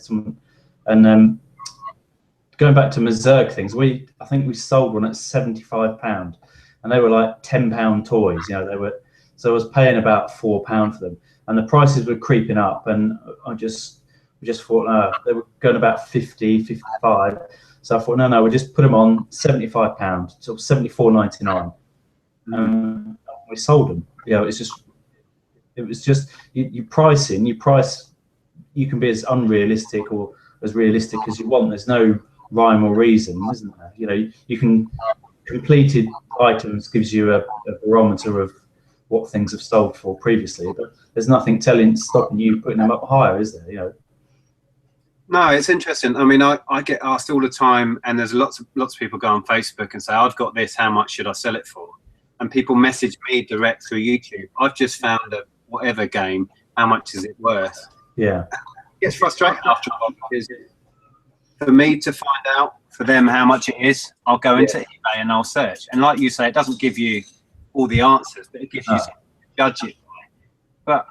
And going back to Mazurk things, I think we sold one at £75, and they were like £10 toys. You know, so I was paying about £4 for them, and the prices were creeping up, and we just thought they were going about 50, 55. So I thought, no, we'll just put them on £75, so £74.99. We sold them. You know, it was just you price, you can be as unrealistic or as realistic as you want. There's no rhyme or reason, isn't there? You know, you can completed items gives you a barometer of what things have sold for previously, but there's nothing stopping you putting them up higher, is there? You know. No, it's interesting. I mean, I get asked all the time, and there's lots of people go on Facebook and say, I've got this, how much should I sell it for? And people message me direct through YouTube. I've just found a whatever game, how much is it worth? Yeah. It gets frustrating after a while, because for me to find out for them how much it is, I'll go into eBay and I'll search. And like you say, it doesn't give you all the answers, but it gives you something to judge it by. But,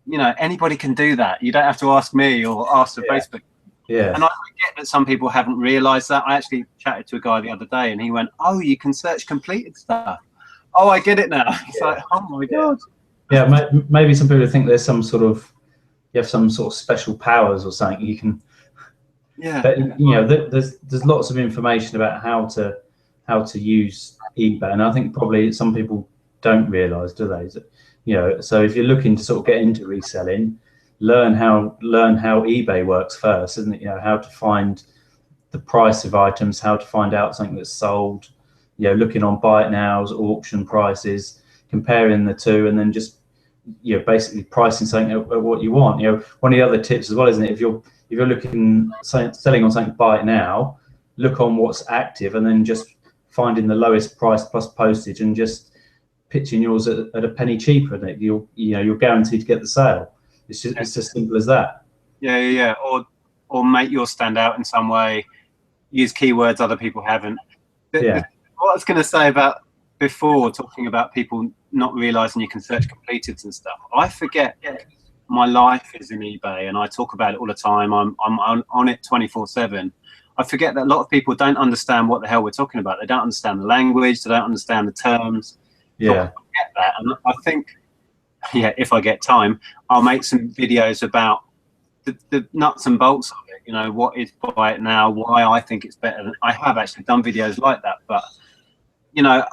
you know, anybody can do that. You don't have to ask me or ask the Facebook. Yeah. And I forget that some people haven't realised that. I actually chatted to a guy the other day, and he went, oh, you can search completed stuff. Oh, I get it now. It's like, oh my God. Yeah, maybe some people think there's you have some sort of special powers or something you can. Yeah. But you know, there's lots of information about how to use eBay, and I think probably some people don't realise, do they? You know, so if you're looking to sort of get into reselling, learn how eBay works first, isn't it? You know, how to find the price of items, how to find out something that's sold. You know, looking on buy it nows, auction prices, comparing the two, and then just, you know, basically pricing something at what you want. You know, one of the other tips as well, isn't it? If you're looking selling on something buy it now, look on what's active, and then just finding the lowest price plus postage and just pitching yours at a penny cheaper, and you're guaranteed to get the sale. It's as simple as that. Yeah. Or make yours stand out in some way. Use keywords other people haven't. What I was going to say about before, talking about people not realising you can search completed and stuff. I forget my life is in eBay, and I talk about it all the time. I'm on it 24/7. I forget that a lot of people don't understand what the hell we're talking about. They don't understand the language. They don't understand the terms. Yeah. I forget that, and I think, if I get time, I'll make some videos about the nuts and bolts of it. You know, what is buy it now, why I think it's better. I have actually done videos like that, but you know,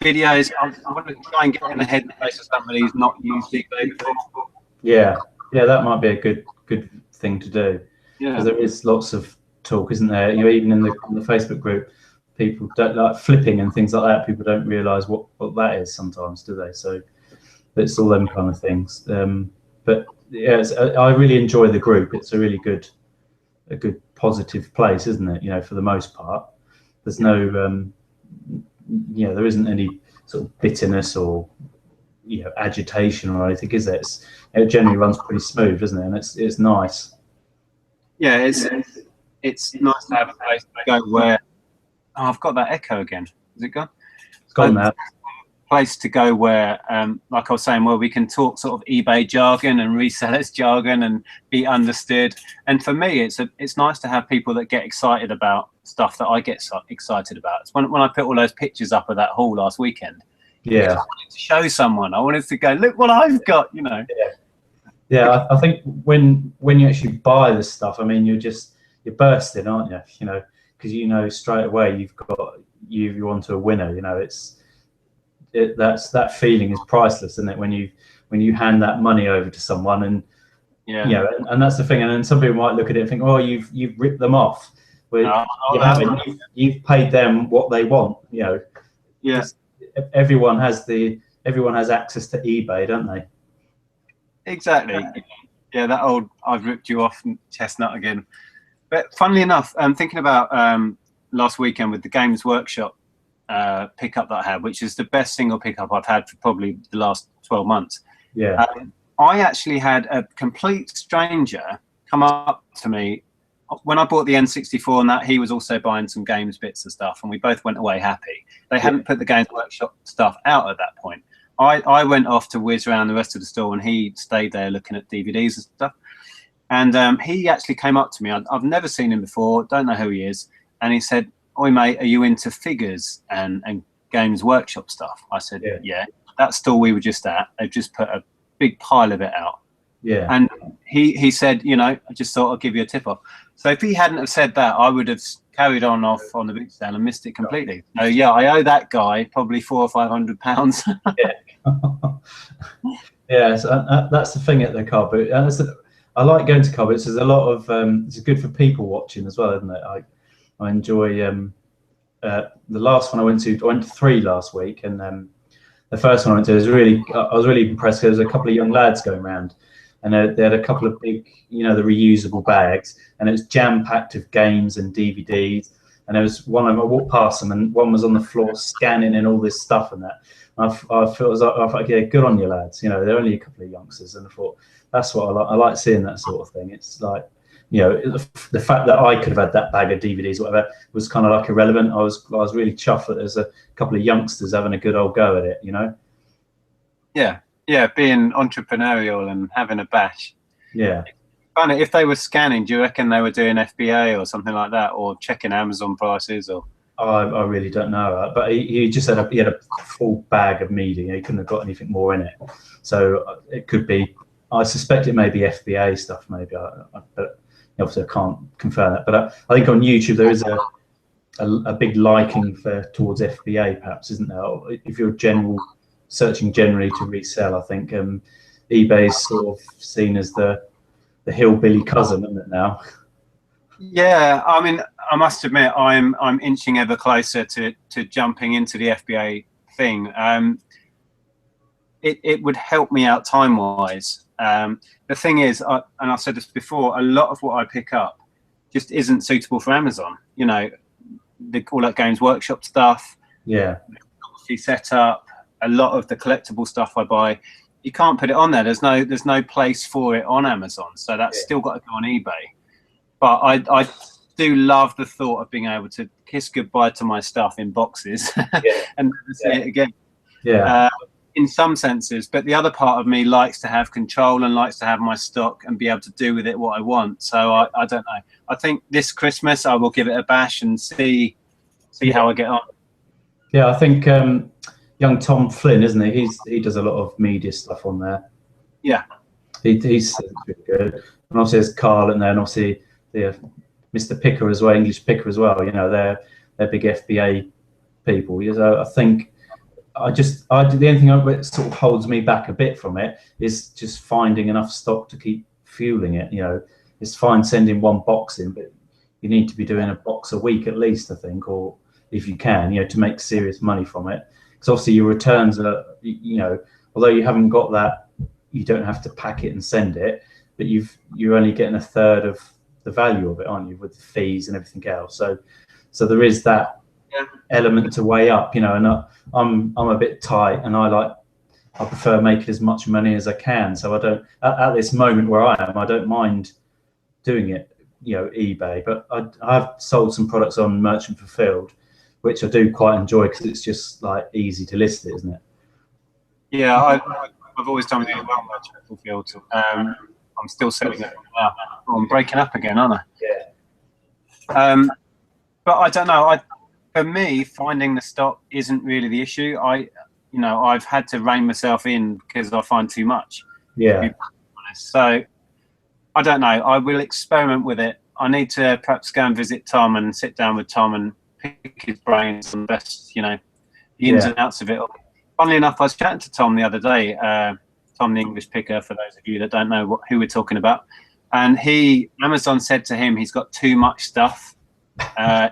videos. I want to try and get in the head and face of somebody who's not used eBay before. Yeah, that might be a good thing to do, because Yeah. there is lots of talk, isn't there? You know, even in the Facebook group, people don't like flipping and things like that. People don't realise what that is sometimes, do they? So it's all them kind of things. But yeah, I really enjoy the group. It's a really good positive place, isn't it? You know, for the most part, there's no you know, there isn't any sort of bitterness or, you know, agitation or anything, is there? It generally runs pretty smooth, doesn't it? And it's nice. Yeah, it's nice to have a place to go where. Oh, I've got that echo again. Is it gone? It's gone now. Place to go where, like I was saying, where we can talk sort of eBay jargon and resellers jargon and be understood. And for me, it's nice to have people that get excited about stuff that I get excited about. It's when I put all those pictures up of that haul last weekend. Yeah. I wanted to show someone. I wanted to go, look what I've got, you know. Yeah, I think when you actually buy this stuff, I mean, you're bursting, aren't you? You know, because you know straight away you're onto a winner. You know, that feeling is priceless, isn't it? When you hand that money over to someone, and yeah, you know, and that's the thing. And then some people might look at it and think, oh, you've ripped them off. Well, you haven't. You've paid them what they want. You know. Yeah. Everyone has access to eBay, don't they? Exactly. Yeah, that old "I've ripped you off" chestnut again. But funnily enough, I'm thinking about last weekend with the Games Workshop pickup that I had, which is the best single pickup I've had for probably the last 12 months. Yeah. I actually had a complete stranger come up to me when I bought the N64, and that he was also buying some games bits and stuff, and we both went away happy. They hadn't put the Games Workshop stuff out at that point. I went off to whiz around the rest of the store, and he stayed there looking at DVDs and stuff. And he actually came up to me. I've never seen him before, don't know who he is, and he said, "Oi, mate, are you into figures and Games Workshop stuff?" I said, "Yeah." That store we were just at, they've just put a big pile of it out. Yeah. And he said, you know, I just thought I'd give you a tip off. So if he hadn't have said that, I would have carried on off on the boot stand and missed it completely. So yeah, I owe that guy probably £400 or £500. Yeah, so that's the thing at the car boot. I like going to car boots. There's a lot of it's good for people watching as well, isn't it? I enjoy the last one I went to 3 last week, and the first one I went to I was really impressed because there was a couple of young lads going around, and they had a couple of big, you know, the reusable bags, and it was jam packed with games and DVDs. And there was one of them, I walked past them, and one was on the floor scanning in all this stuff and that. And I thought, yeah, good on you lads. You know, they're only a couple of youngsters, and I thought that's what I like. I like seeing that sort of thing. It's like, you know, the fact that I could have had that bag of DVDs or whatever was kind of like irrelevant. I was really chuffed that there's a couple of youngsters having a good old go at it, you know? Yeah, being entrepreneurial and having a bash. Yeah. Funny, if they were scanning, do you reckon they were doing FBA or something like that, or checking Amazon prices? Or I really don't know, but he just had a full bag of media. He couldn't have got anything more in it, so it could be. I suspect it may be FBA stuff, maybe. But obviously, I can't confirm that. But I think on YouTube there is a big liking towards FBA, perhaps, isn't there? If you're searching generally to resell, I think eBay is sort of seen as the hillbilly cousin, isn't it now? Yeah, I mean, I must admit, I'm inching ever closer to jumping into the FBA thing. It would help me out time-wise. The thing is, and I've said this before, a lot of what I pick up just isn't suitable for Amazon. You know, all that Games Workshop stuff. Yeah. Setup. A lot of the collectible stuff I buy, you can't put it on there. There's no place for it on Amazon, so that's still got to go on eBay. But I do love the thought of being able to kiss goodbye to my stuff in boxes and never see it again. Yeah. In some senses, but the other part of me likes to have control and likes to have my stock and be able to do with it what I want. So I don't know. I think this Christmas I will give it a bash and see how I get on. Yeah, I think young Tom Flynn, isn't he? He does a lot of media stuff on there. Yeah. He's really good. And obviously there's Carl in there, and obviously Mr. Picker as well, English Picker as well. You know, they're big FBA people. So I think the only thing that sort of holds me back a bit from it is just finding enough stock to keep fueling it. You know, it's fine sending one box in, but you need to be doing a box a week at least, I think, or if you can, you know, to make serious money from it. Because obviously your returns are, you know, although you haven't got that, you don't have to pack it and send it, but you're only getting a third of the value of it, aren't you, with the fees and everything else. So there is that element to weigh up, you know. And I'm a bit tight, and I prefer making as much money as I can. So I don't, at this moment where I am, I don't mind doing it, you know, eBay. But I've sold some products on Merchant Fulfilled, which I do quite enjoy because it's just like easy to list it, isn't it? Yeah, I've always done really well Merchant Fulfilled. I'm still selling it now. Oh, I'm breaking up again, aren't I? Yeah. But I don't know. For me, finding the stock isn't really the issue. I've had to rein myself in because I find too much. Yeah. So I don't know. I will experiment with it. I need to perhaps go and visit Tom and sit down with Tom and pick his brains on the best, you know, the ins and outs of it. Funnily enough, I was chatting to Tom the other day. Tom, the English picker, for those of you that don't know who we're talking about, and Amazon said to him he's got too much stuff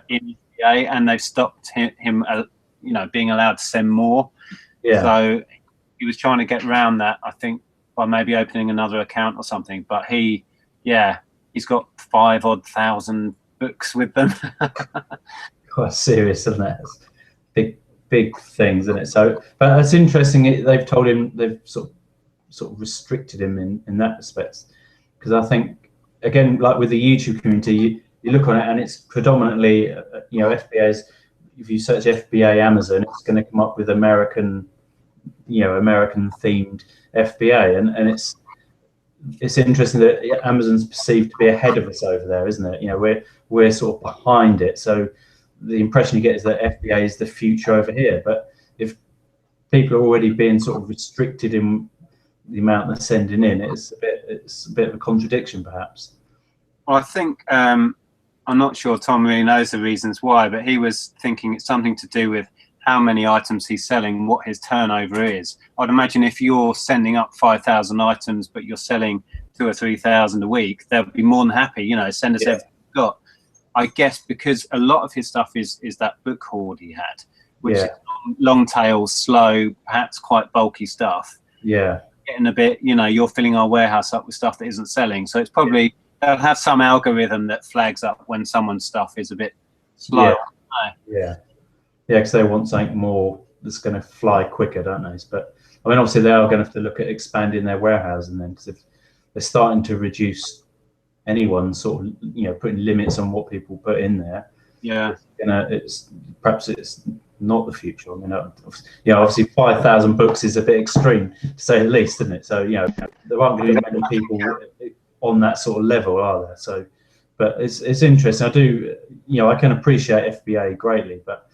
in FBA, and they've stopped him, you know, being allowed to send more. Yeah. So he was trying to get around that, I think, by maybe opening another account or something. But he's got 5,000 books with them. Quite serious, isn't it? It's big things, isn't it? So, but it's interesting. They've told him, they've sort of restricted him in that respect, because I think, again, like with the YouTube community, you look on it and it's predominantly, you know, FBA's. If you search FBA Amazon, it's going to come up with American themed FBA, and it's interesting that Amazon's perceived to be ahead of us over there, isn't it? You know, we're sort of behind it. So the impression you get is that FBA is the future over here. But if people are already being sort of restricted in the amount they're sending in, it's a bit of a contradiction, perhaps. Well, I think I'm not sure Tom really knows the reasons why, but he was thinking it's something to do with how many items he's selling, what his turnover is. I'd imagine if you're sending up 5,000 items, but you're selling 2,000 or 3,000 a week, they'll be more than happy. You know, send us everything you've got. I guess because a lot of his stuff is that book hoard he had, which is long tail, slow, perhaps quite bulky stuff. Yeah. Getting a bit, you know, you're filling our warehouse up with stuff that isn't selling. So it's probably, they'll have some algorithm that flags up when someone's stuff is a bit slow. Yeah, because they want something more that's going to fly quicker, don't they? But I mean, obviously they are going to have to look at expanding their warehousing then, because if they're starting to reduce anyone sort of, you know, putting limits on what people put in there. Yeah. It's not the future. I mean, obviously 5,000 books is a bit extreme, to say the least, isn't it? So, you know, there aren't going to be many people on that sort of level, are there? So, but it's interesting. I do, you know, I can appreciate FBA greatly, but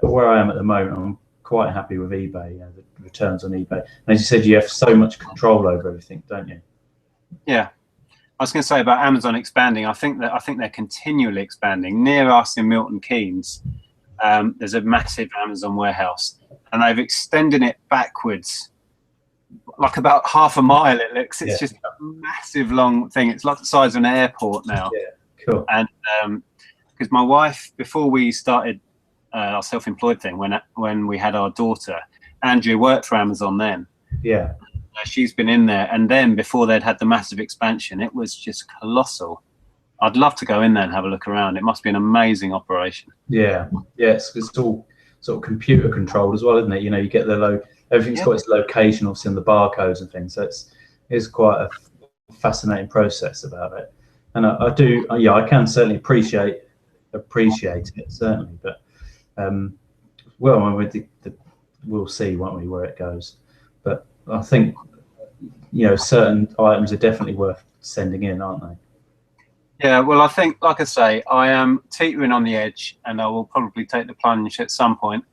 where I am at the moment, I'm quite happy with eBay. You know, the returns on eBay, and as you said, you have so much control over everything, don't you? Yeah. I was going to say about Amazon expanding. I think they're continually expanding. Near us in Milton Keynes, there's a massive Amazon warehouse, and they've extended it backwards, like about half a mile. It looks. It's just a massive long thing. It's like the size of an airport now. Yeah, cool. And because my wife, before we started our self-employed thing, when we had our daughter, Andrea worked for Amazon then. Yeah. She's been in there, and then before they'd had the massive expansion, it was just colossal. I'd love to go in there and have a look around. It must be an amazing operation. Yeah, it's all sort of computer controlled as well, isn't it? You know, you get everything's got its location, obviously, on the barcodes and things. So it's quite a fascinating process about it. And I can certainly appreciate it, certainly. But we'll see, won't we, where it goes. But I think, you know, certain items are definitely worth sending in, aren't they? Yeah, well, I think, like I say, I am teetering on the edge, and I will probably take the plunge at some point,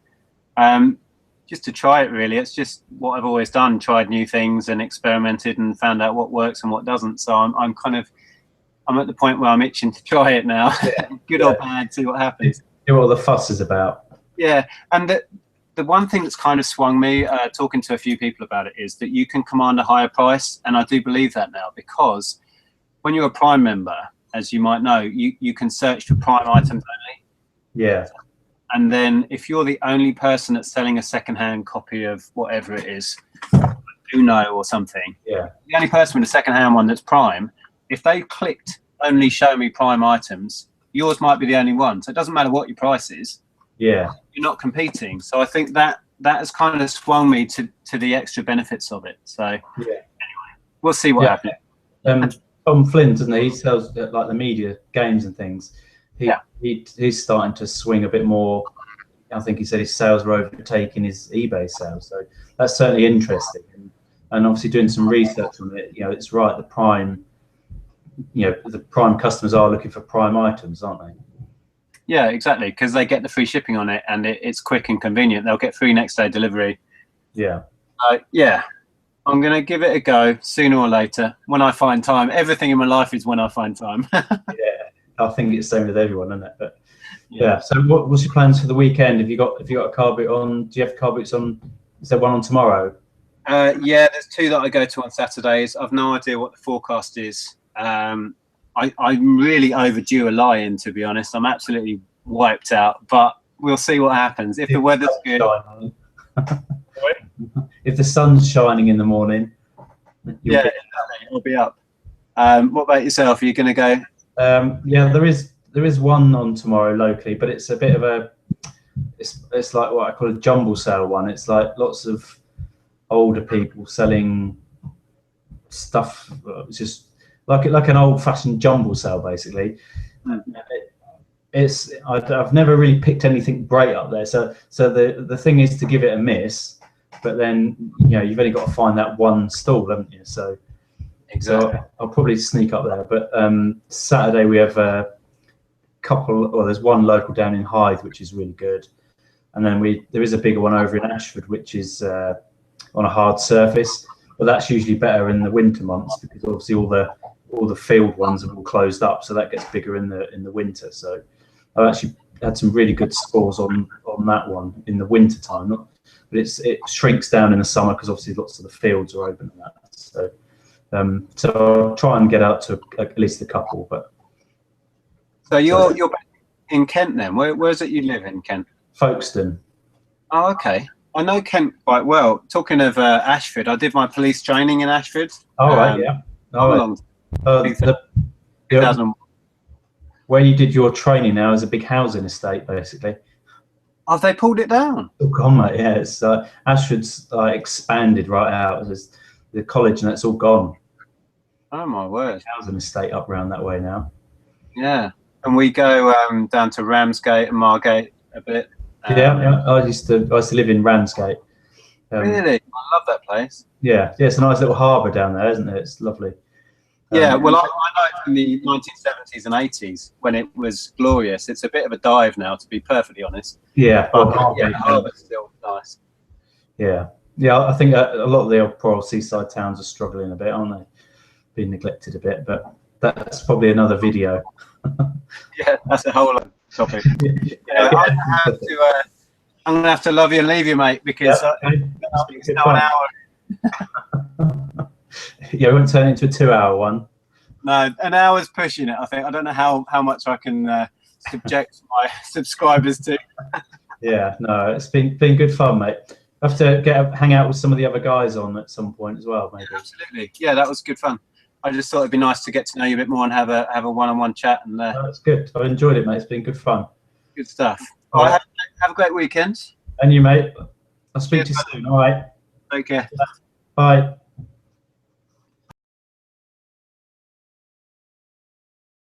just to try it, really. It's just what I've always done, tried new things and experimented and found out what works and what doesn't. So I'm at the point where I'm itching to try it now. Good or bad, see what happens. See what all the fuss is about. Yeah, and the one thing that's kind of swung me, talking to a few people about it, is that you can command a higher price, and I do believe that now, because when you're a Prime member, as you might know, you can search for Prime items only. Yeah. And then if you're the only person that's selling a second-hand copy of whatever it is, Uno or something, Yeah. the only person with a second-hand one that's Prime, if they clicked only show me Prime items, yours might be the only one. So it doesn't matter what your price is. Yeah. You're not competing. So I think that has kind of swung me to the extra benefits of it. So anyway, we'll see what happens. Tom Flynn, doesn't he? He sells like the media games and things. He's starting to swing a bit more. I think he said his sales are overtaking his eBay sales. So that's certainly interesting. And obviously doing some research on it, it's right. The Prime customers are looking for Prime items, aren't they? Yeah, exactly, because they get the free shipping on it, and it's quick and convenient. They'll get free next day delivery. Yeah. Yeah, I'm going to give it a go sooner or later when I find time. Everything in my life is when I find time. Yeah, I think it's the same with everyone, isn't it? But yeah. So what's your plans for the weekend? Have you got a car boot on? Do you have car boots on? Is there one on tomorrow? Yeah, there's 2 that I go to on Saturdays. I've no idea what the forecast is. I'm really overdue a lie-in, to be honest. I'm absolutely wiped out, but we'll see what happens. If the weather's good. If the sun's shining in the morning, I'll be up. What about yourself? Are you going to go? Yeah, there is one on tomorrow locally, but it's a bit of it's like what I call a jumble sale one. It's like lots of older people selling stuff. It's just like an old-fashioned jumble sale, basically. I've never really picked anything great up there. So the thing is to give it a miss, but then you've only got to find that one stall, haven't you? So exactly. So I'll probably sneak up there. But Saturday we have a couple. Well, there's one local down in Hythe, which is really good, and then there is a bigger one over in Ashford, which is on a hard surface. But that's usually better in the winter months because obviously all the field ones are all closed up, so that gets bigger in the winter. So I've actually had some really good scores on that one in the winter time. But it shrinks down in the summer because obviously lots of the fields are open and that. So I'll try and get out to at least a couple. But so you're in Kent then? Where is it you live in Kent? Folkestone. Oh, okay. I know Kent quite well. Talking of Ashford, I did my police training in Ashford. Oh, right, yeah. Oh, right. Where you did your training now is a big housing estate, basically. Have they pulled it down? Oh, gone, mate. Yeah, it's Ashford's expanded right out. There's the college and it's all gone. Oh my word! Housing estate up round that way now. Yeah, and we go down to Ramsgate and Margate a bit. Yeah. I used to live in Ramsgate. Really, I love that place. Yeah, it's a nice little harbour down there, isn't it? It's lovely. Yeah, well, I know it from the 1970s and 80s when it was glorious. It's a bit of a dive now, to be perfectly honest. Yeah, harbour's still nice. Yeah, I think a lot of the poor old seaside towns are struggling a bit, aren't they? Being neglected a bit, but that's probably another video. Yeah, that's a whole other topic. I'm gonna have to love you and leave you, mate, because it's now an hour. Yeah, we won't turn it into a 2-hour one. No, an hour's pushing it, I think. I don't know how much I can subject my subscribers to. Yeah, no, it's been good fun, mate. I have to hang out with some of the other guys on at some point as well, maybe. Yeah, absolutely. Yeah, that was good fun. I just thought it'd be nice to get to know you a bit more and have a one-on-one chat. And that's good. I've enjoyed it, mate. It's been good fun. Good stuff. All right. Have a great weekend. And you, mate. I'll speak to you soon. All right. Take care. Bye.